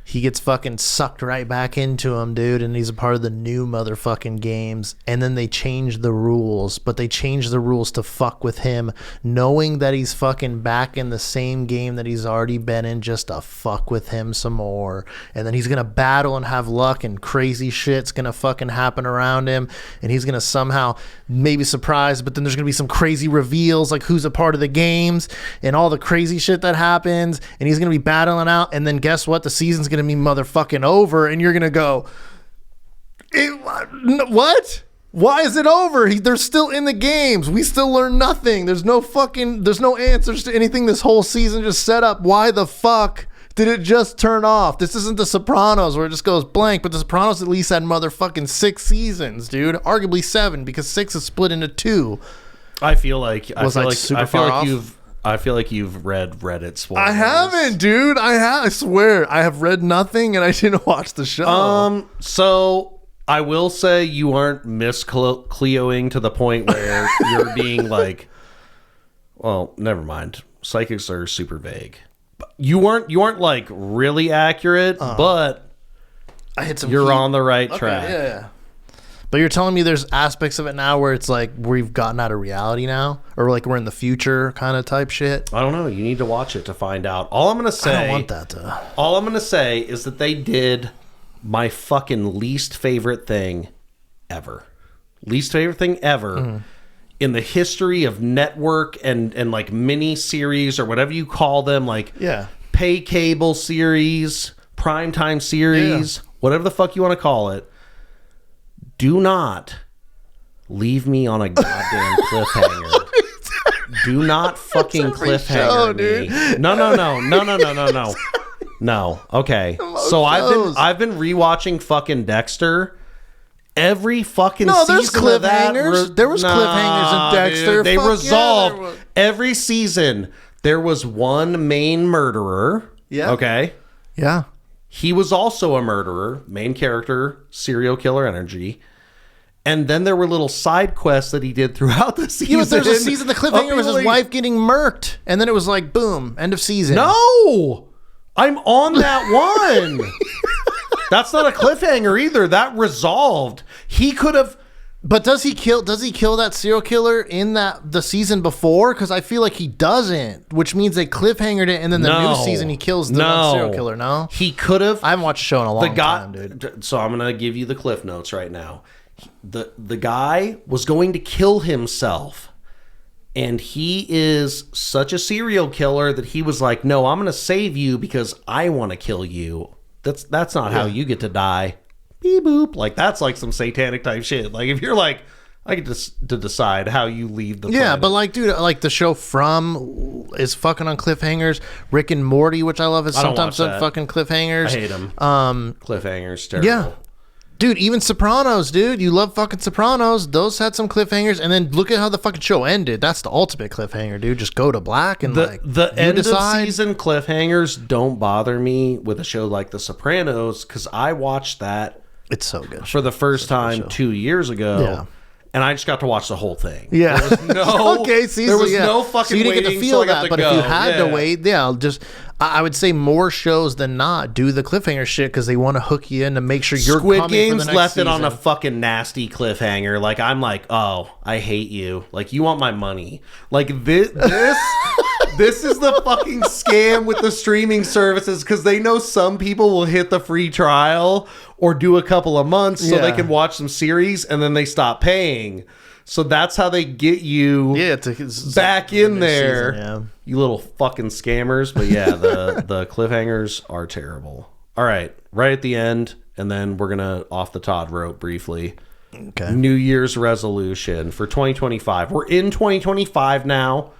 he gets fucking sucked right back into him, dude, and he's a part of the new motherfucking games. And then they change the rules, but they change the rules to fuck with him, knowing that he's fucking back in the same game that he's already been in, just to fuck with him some more. And then he's gonna battle and have luck, and crazy shit's gonna fucking happen around him, and he's gonna somehow maybe surprise, but then there's gonna be some crazy reveals, like who's a part of the games and all the crazy shit that happens, and he's gonna be battling out, and then guess what? The season's gonna be motherfucking over, and you're gonna go, what? Why is it over? They're still in the games. We still learn nothing. There's no answers to anything this whole season just set up. Why the fuck did it just turn off? This isn't The Sopranos where it just goes blank, but The Sopranos at least had motherfucking 6 seasons, dude. Arguably 7, because 6 is split into 2. I feel like you've read Reddit spoilers. I haven't, dude. I swear. I have read nothing, and I didn't watch the show. So I will say you aren't Miss Cleoing to the point where you're being like, well, never mind. Psychics are super vague. You aren't like really accurate, but I hit some. You're on the right track. Yeah. But you're telling me there's aspects of it now where it's like we've gotten out of reality now, or like we're in the future kind of type shit. I don't know. You need to watch it to find out. All I'm gonna say. I don't want that to. All I'm gonna say is that they did my fucking least favorite thing ever. Least favorite thing ever in the history of network and like mini series or whatever you call them. Like pay cable series, primetime series, whatever the fuck you want to call it, do not leave me on a goddamn cliffhanger. Do not fucking cliffhanger me. No. No. Okay. So I've been rewatching fucking Dexter. Every fucking season there's cliffhangers. There was cliffhangers in Dexter. Dude, they resolved every season. There was one main murderer. Yeah. Okay. Yeah. He was also a murderer, main character, serial killer energy. And then there were little side quests that he did throughout the season. Yeah, but there's a season, the cliffhanger was his wife getting murked. And then it was like, boom, end of season. No! I'm on that one. That's not a cliffhanger either. That resolved. He could have... But does he kill that serial killer in the season before? Because I feel like he doesn't, which means they cliffhangered it, and then the new season he kills the one serial killer. No, he could have. I haven't watched the show in a long time, dude. So I'm gonna give you the cliff notes right now. The guy was going to kill himself, and he is such a serial killer that he was like, "No, I'm gonna save you because I want to kill you." That's not how you get to die. Beep boop. Like, that's like some satanic type shit. Like, if you're like, I get to decide how you leave the planet. Yeah, but like, dude, like the show From is fucking on cliffhangers. Rick and Morty, which I love, is sometimes on fucking cliffhangers. I hate them. Cliffhangers, terrible. Yeah. Dude, even Sopranos, dude. You love fucking Sopranos. Those had some cliffhangers. And then look at how the fucking show ended. That's the ultimate cliffhanger, dude. Just go to black and the end of season cliffhangers don't bother me with a show like The Sopranos, because I watched that. It's so good. For the first time 2 years ago. Yeah. And I just got to watch the whole thing. Yeah. There was no, there was no fucking so you didn't waiting, get to feel that, but if you had to yeah. wait, I would say more shows than not do the cliffhanger shit because they want to hook you in to make sure you're Squid coming Games for the next left season. it on a fucking nasty cliffhanger. Like, I'm like, oh, I hate you. Like, you want my money. Like, this is the fucking scam with the streaming services, because they know some people will hit the free trial or do a couple of months so they can watch some series, and then they stop paying. So that's how they get you back in there. Season, you little fucking scammers. But yeah, the cliffhangers are terrible. All right at the end, and then we're gonna off the Todd rope briefly. Okay. New Year's resolution for 2025. We're in 2025 now,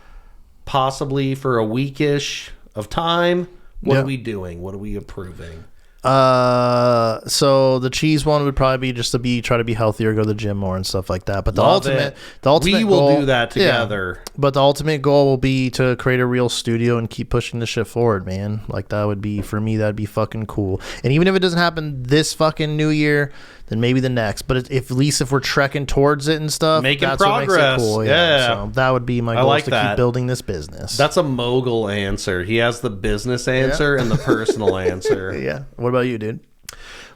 possibly for a weekish of time. What are we doing? What are we approving? So the cheese one would probably be just to try to be healthier, go to the gym more and stuff like that. But the ultimate we will goal, do that together. Yeah, but the ultimate goal will be to create a real studio and keep pushing the shit forward, man. Like, that would be, for me, that'd be fucking cool. And even if it doesn't happen this fucking new year, then maybe the next. But at least if we're trekking towards it and stuff, making that's progress. What makes it cool. Yeah. So that would be my goal, is to keep building this business. That's a mogul answer. He has the business answer and the personal answer. Yeah. What about you, dude?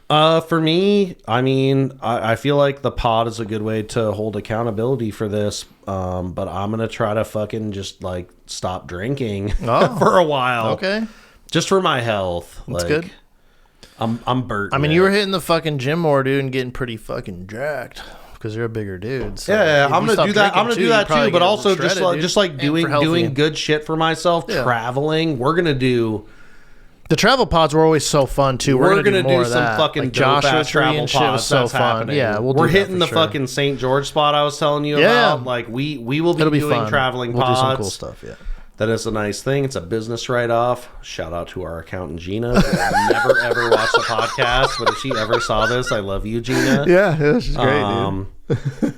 For me, I mean, I feel like the pod is a good way to hold accountability for this. But I'm gonna try to fucking just like stop drinking for a while. Okay. Just for my health. That's like, good. I'm burnt. I mean, you were hitting the fucking gym more, dude, and getting pretty fucking jacked because you're a bigger dude. So yeah, I'm gonna do that. I'm gonna do that too. But also just like doing good shit for myself, traveling. We're gonna do. The travel pods were always so fun too. We're gonna do some fucking Joshua travel pods. Was so fun. Happening. Yeah, we're hitting the fucking St. George spot I was telling you about. Like we will be doing fun. traveling we'll pods. Do some cool stuff. Yeah. That is a nice thing. It's a business write-off. Shout out to our accountant, Gina. I've never, ever watched the podcast, but if she ever saw this, I love you, Gina. Yeah, she's great,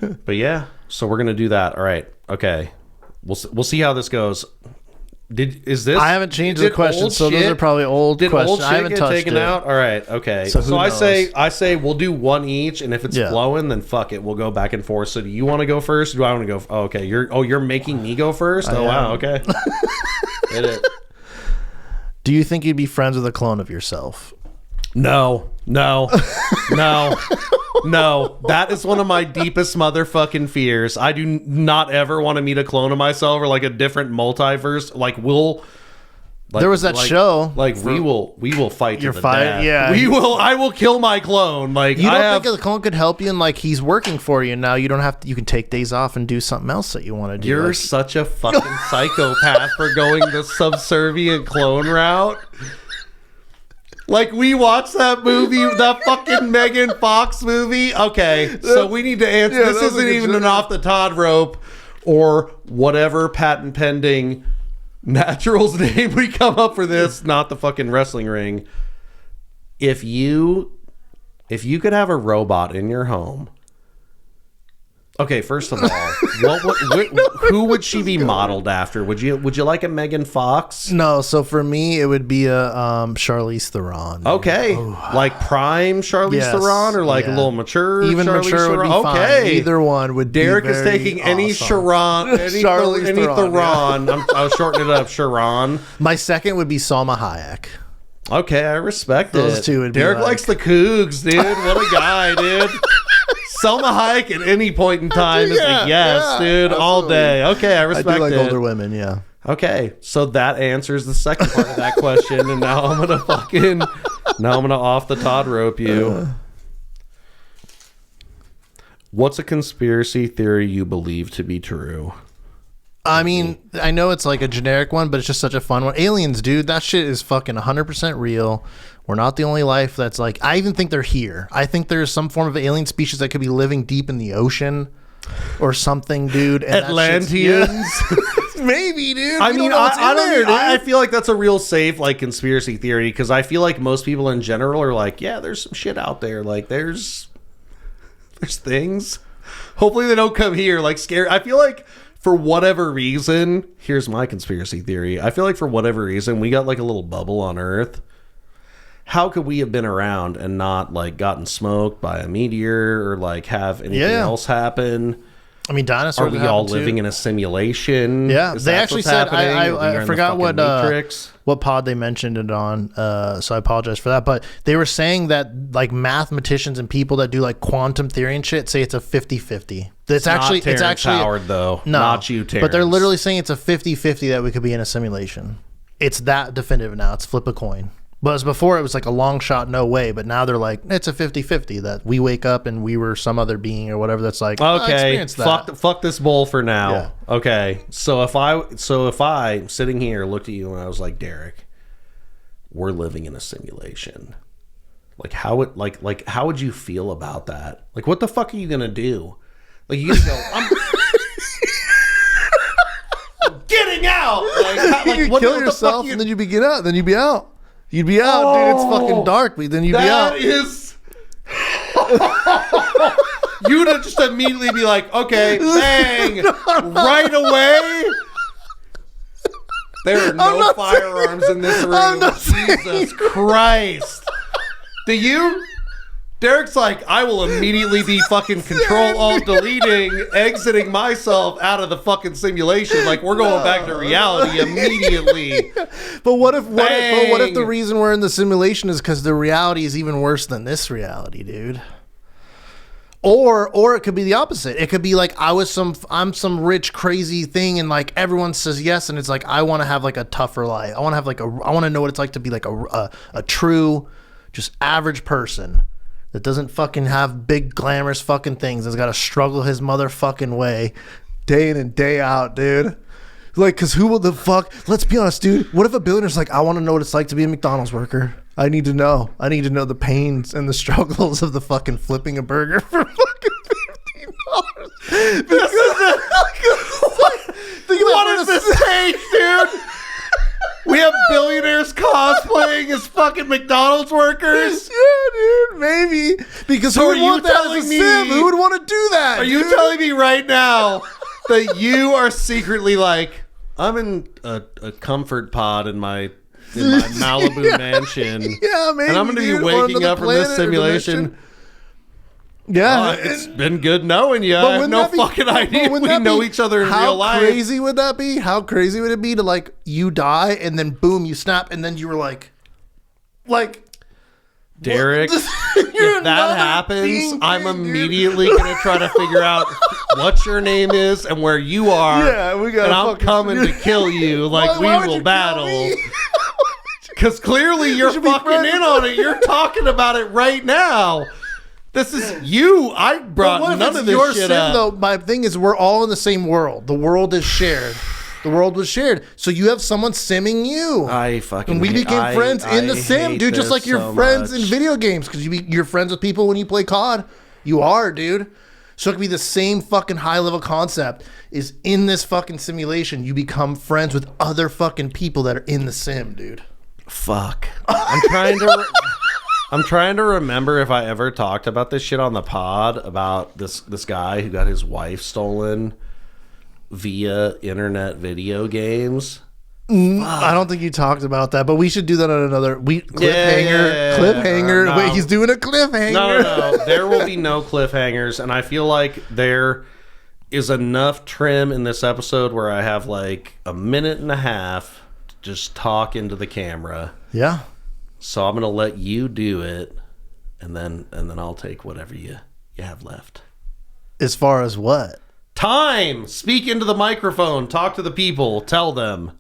dude. But yeah, so we're going to do that. All right. Okay. We'll see how this goes. Is this? I haven't changed the questions, so those are probably old questions. Old shit I haven't get touched taken it. out? All right, okay. So I say we'll do one each, and if it's flowing, then fuck it, we'll go back and forth. So do you want to go first? Or do I want to go? Oh, okay. You're making me go first. Oh wow. Okay. Hit it. Do you think you'd be friends with a clone of yourself? No. No, that is one of my deepest motherfucking fears. I do not ever want to meet a clone of myself or like a different multiverse. Like, Like, there was that show. Like we will fight to the death. Yeah. I will kill my clone. Like you don't think the clone could help you, and like he's working for you now. You don't have to. You can take days off and do something else that you want to do. You're such a fucking psychopath for going the subservient clone route. Like, we watched that movie, that fucking Megan Fox movie. Okay, so we need to answer. This isn't even an off the Todd rope or whatever patent pending natural's name we come up for this, not the fucking wrestling ring. If you could have a robot in your home. Okay, first of all, who would she be modeled after? Would you like a Megan Fox? No, so for me, it would be a Charlize Theron. Okay, like prime Charlize Theron, or like a little mature. Even Charlize mature would be Theron? fine. Either one would. Derek be is taking any awesome. any Theron. Yeah. I was shortening it up, Sharon. My second would be Salma Hayek. Okay, I respect Those it. two would be Derek likes the Cougs, dude. What a guy, dude. Selma Hayek at any point in time is a yes, dude, absolutely. All day. Okay, I respect it. I do like older women, yeah. Okay, so that answers the second part of that question, and now I'm gonna off the Todd rope you. What's a conspiracy theory you believe to be true? I mean, I know it's like a generic one, but it's just such a fun one. Aliens, dude, that shit is fucking 100% real. We're not the only life that's like, I even think they're here. I think there's some form of alien species that could be living deep in the ocean or something, dude. And Atlanteans? Maybe, dude. I mean, I feel like that's a real safe, like, conspiracy theory, because I feel like most people in general are like, yeah, there's some shit out there. Like, there's things. Hopefully they don't come here, like, scary. I feel like for whatever reason, here's my conspiracy theory. I feel like for whatever reason, we got like a little bubble on Earth. How could we have been around and not like gotten smoked by a meteor or like have anything else happen? I mean, dinosaurs. Are we all living in a simulation? Yeah, they actually said. I forgot what pod they mentioned it on. So I apologize for that. But they were saying that like mathematicians and people that do like quantum theory and shit say it's a 50-50. It's actually Howard though. No, not you, Terrence. But they're literally saying it's a 50-50 that we could be in a simulation. It's that definitive now. It's flip a coin. But before it was like a long shot, no way. But now they're like, it's a 50-50 that we wake up and we were some other being or whatever. That's like, okay, fuck this bull for now. Yeah. Okay, so if I sitting here looked at you and I was like, Derek, we're living in a simulation. Like how would you feel about that? Like, what the fuck are you gonna do? Like, you gonna go, I'm getting out. You kill yourself and then you'd be out. Then you'd be out. You'd be out, dude. It's fucking dark, but then you'd be out. That is... You would just immediately be like, okay, bang, right away. There are no firearms in this room. Jesus Christ. Do you? Derek's like, I will immediately be fucking Control-Alt-Deleting, exiting myself out of the fucking simulation. Like, we're going back to reality immediately. But what if the reason we're in the simulation is because the reality is even worse than this reality, dude? Or it could be the opposite. It could be like I'm some rich crazy thing and like everyone says yes and it's like I want to have like a tougher life. I want to have like I want to know what it's like to be like a true, just average person that doesn't fucking have big glamorous fucking things. That's got to struggle his motherfucking way day in and day out, dude. Like, because who will the fuck? Let's be honest, dude. What if a billionaire's like, I want to know what it's like to be a McDonald's worker. I need to know. I need to know the pains and the struggles of the fucking flipping a burger for fucking $15. What is this take, dude? We have billionaires cosplaying as fucking McDonald's workers? Yeah, dude, maybe. Because who would want that as a sim? Who would want to do that? Are you telling me right now that you are secretly like, I'm in a comfort pod in my Malibu mansion. Yeah, maybe. And I'm going to be waking up from this simulation. Yeah, it's been good knowing you. I have no fucking idea. We know each other in real life. How crazy would that be? How crazy would it be to like you die and then boom, you snap and then you were like Derek, if that happens, I'm immediately going to try to figure out what your name is and where you are. Yeah, we got. And I'm coming to kill you. Like, we will battle. Because clearly you're fucking in on it. You're talking about it right now. This is you. I brought none of this shit up. Though, my thing is, we're all in the same world. The world is shared. The world was shared. So you have someone simming you. And we became friends in the sim, dude. Just like you're friends in video games. Because you're friends with people when you play COD. You are, dude. So it could be the same fucking high level concept. Is in this fucking simulation, you become friends with other fucking people that are in the sim, dude. Fuck. I'm trying to remember if I ever talked about this shit on the pod about this guy who got his wife stolen via internet video games. I don't think you talked about that, but we should do that on another cliffhanger. No. Wait, he's doing a cliffhanger. No. There will be no cliffhangers, and I feel like there is enough trim in this episode where I have like a minute and a half to just talk into the camera. Yeah. So I'm gonna let you do it, and then I'll take whatever you have left. As far as what? Time. Speak into the microphone. Talk to the people. Tell them.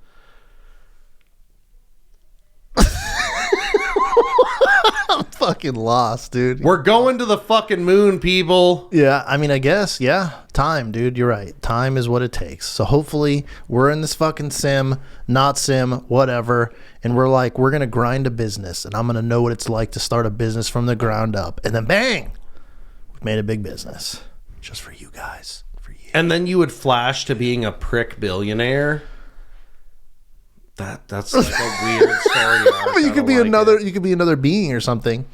I'm fucking lost, dude. We're going to the fucking moon, people. Yeah, I mean, I guess, yeah. Time, dude. You're right. Time is what it takes. So hopefully we're in this fucking sim, not sim, whatever. And we're going to grind a business. And I'm going to know what it's like to start a business from the ground up. And then bang, we've made a big business. Just for you guys. For you. And then you would flash to being a prick billionaire. That's like a weird story arc. But you could be another being or something.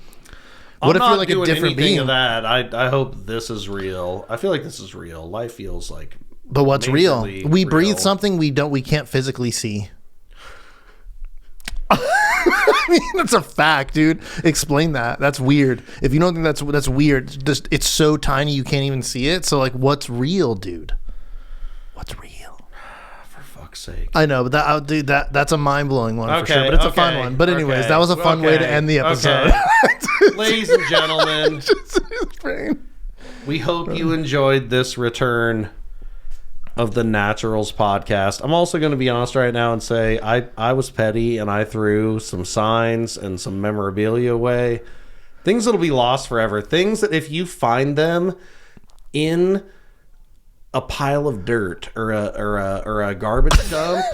What if you're like a different being? Of that. I hope this is real. I feel like this is real. Life feels like. But what's real? We breathe something we can't physically see. I mean, that's a fact, dude. Explain that. That's weird. If you don't think that's weird, just it's so tiny you can't even see it. So like, what's real, dude? What's real? Sake. I know, but that's a mind-blowing one for sure, but it's a fun one. But anyways, that was a fun way to end the episode. Ladies and gentlemen, we hope you enjoyed this return of the Naturals podcast. I'm also going to be honest right now and say I was petty and I threw some signs and some memorabilia away. Things that'll be lost forever. Things that if you find them in a pile of dirt or a garbage dump,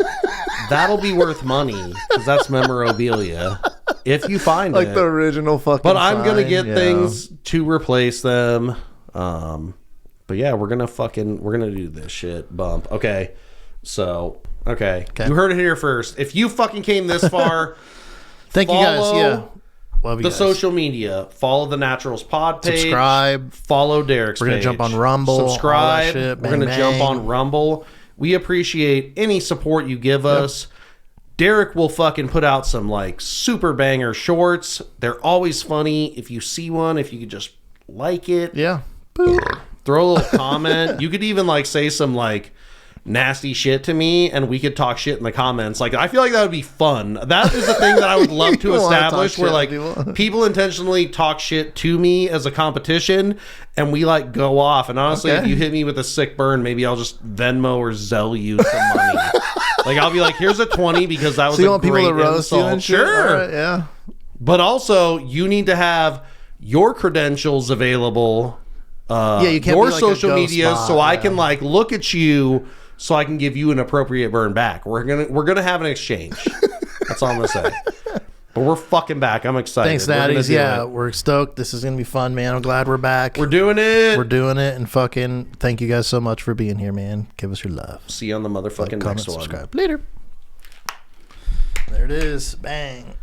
that'll be worth money because that's memorabilia if you find like it. The original fucking but I'm gonna get yeah. things to replace them. But yeah, we're gonna do this shit bump. Okay, so okay, you heard it here first. If you fucking came this far, thank you guys. Yeah. Love you the guys. Social media. Follow the Naturals pod page. Subscribe. Follow Derek's We're going to jump on Rumble. Subscribe. We're going to jump on Rumble. We appreciate any support you give us. Derek will fucking put out some like super banger shorts. They're always funny. If you see one, if you could just like it. Yeah. Throw a little comment. You could even like say some like nasty shit to me and we could talk shit in the comments. Like I feel like that would be fun. That is the thing that I would love to establish where like people intentionally talk shit to me as a competition and we like go off. And honestly, if you hit me with a sick burn, maybe I'll just Venmo or Zelle you some money. Like I'll be like, here's a 20 because that was so you a want great people to roast insult. You and sure. Right, yeah. But also you need to have your credentials available. You can't your be like social a ghost media bot, so I can like look at you so I can give you an appropriate burn back. We're gonna have an exchange. That's all I'm gonna say. But we're fucking back. I'm excited. Thanks, Daddies. Yeah, we're stoked. This is gonna be fun, man. I'm glad we're back. We're doing it. And fucking thank you guys so much for being here, man. Give us your love. See you on the motherfucking next one. Subscribe. Later. There it is. Bang.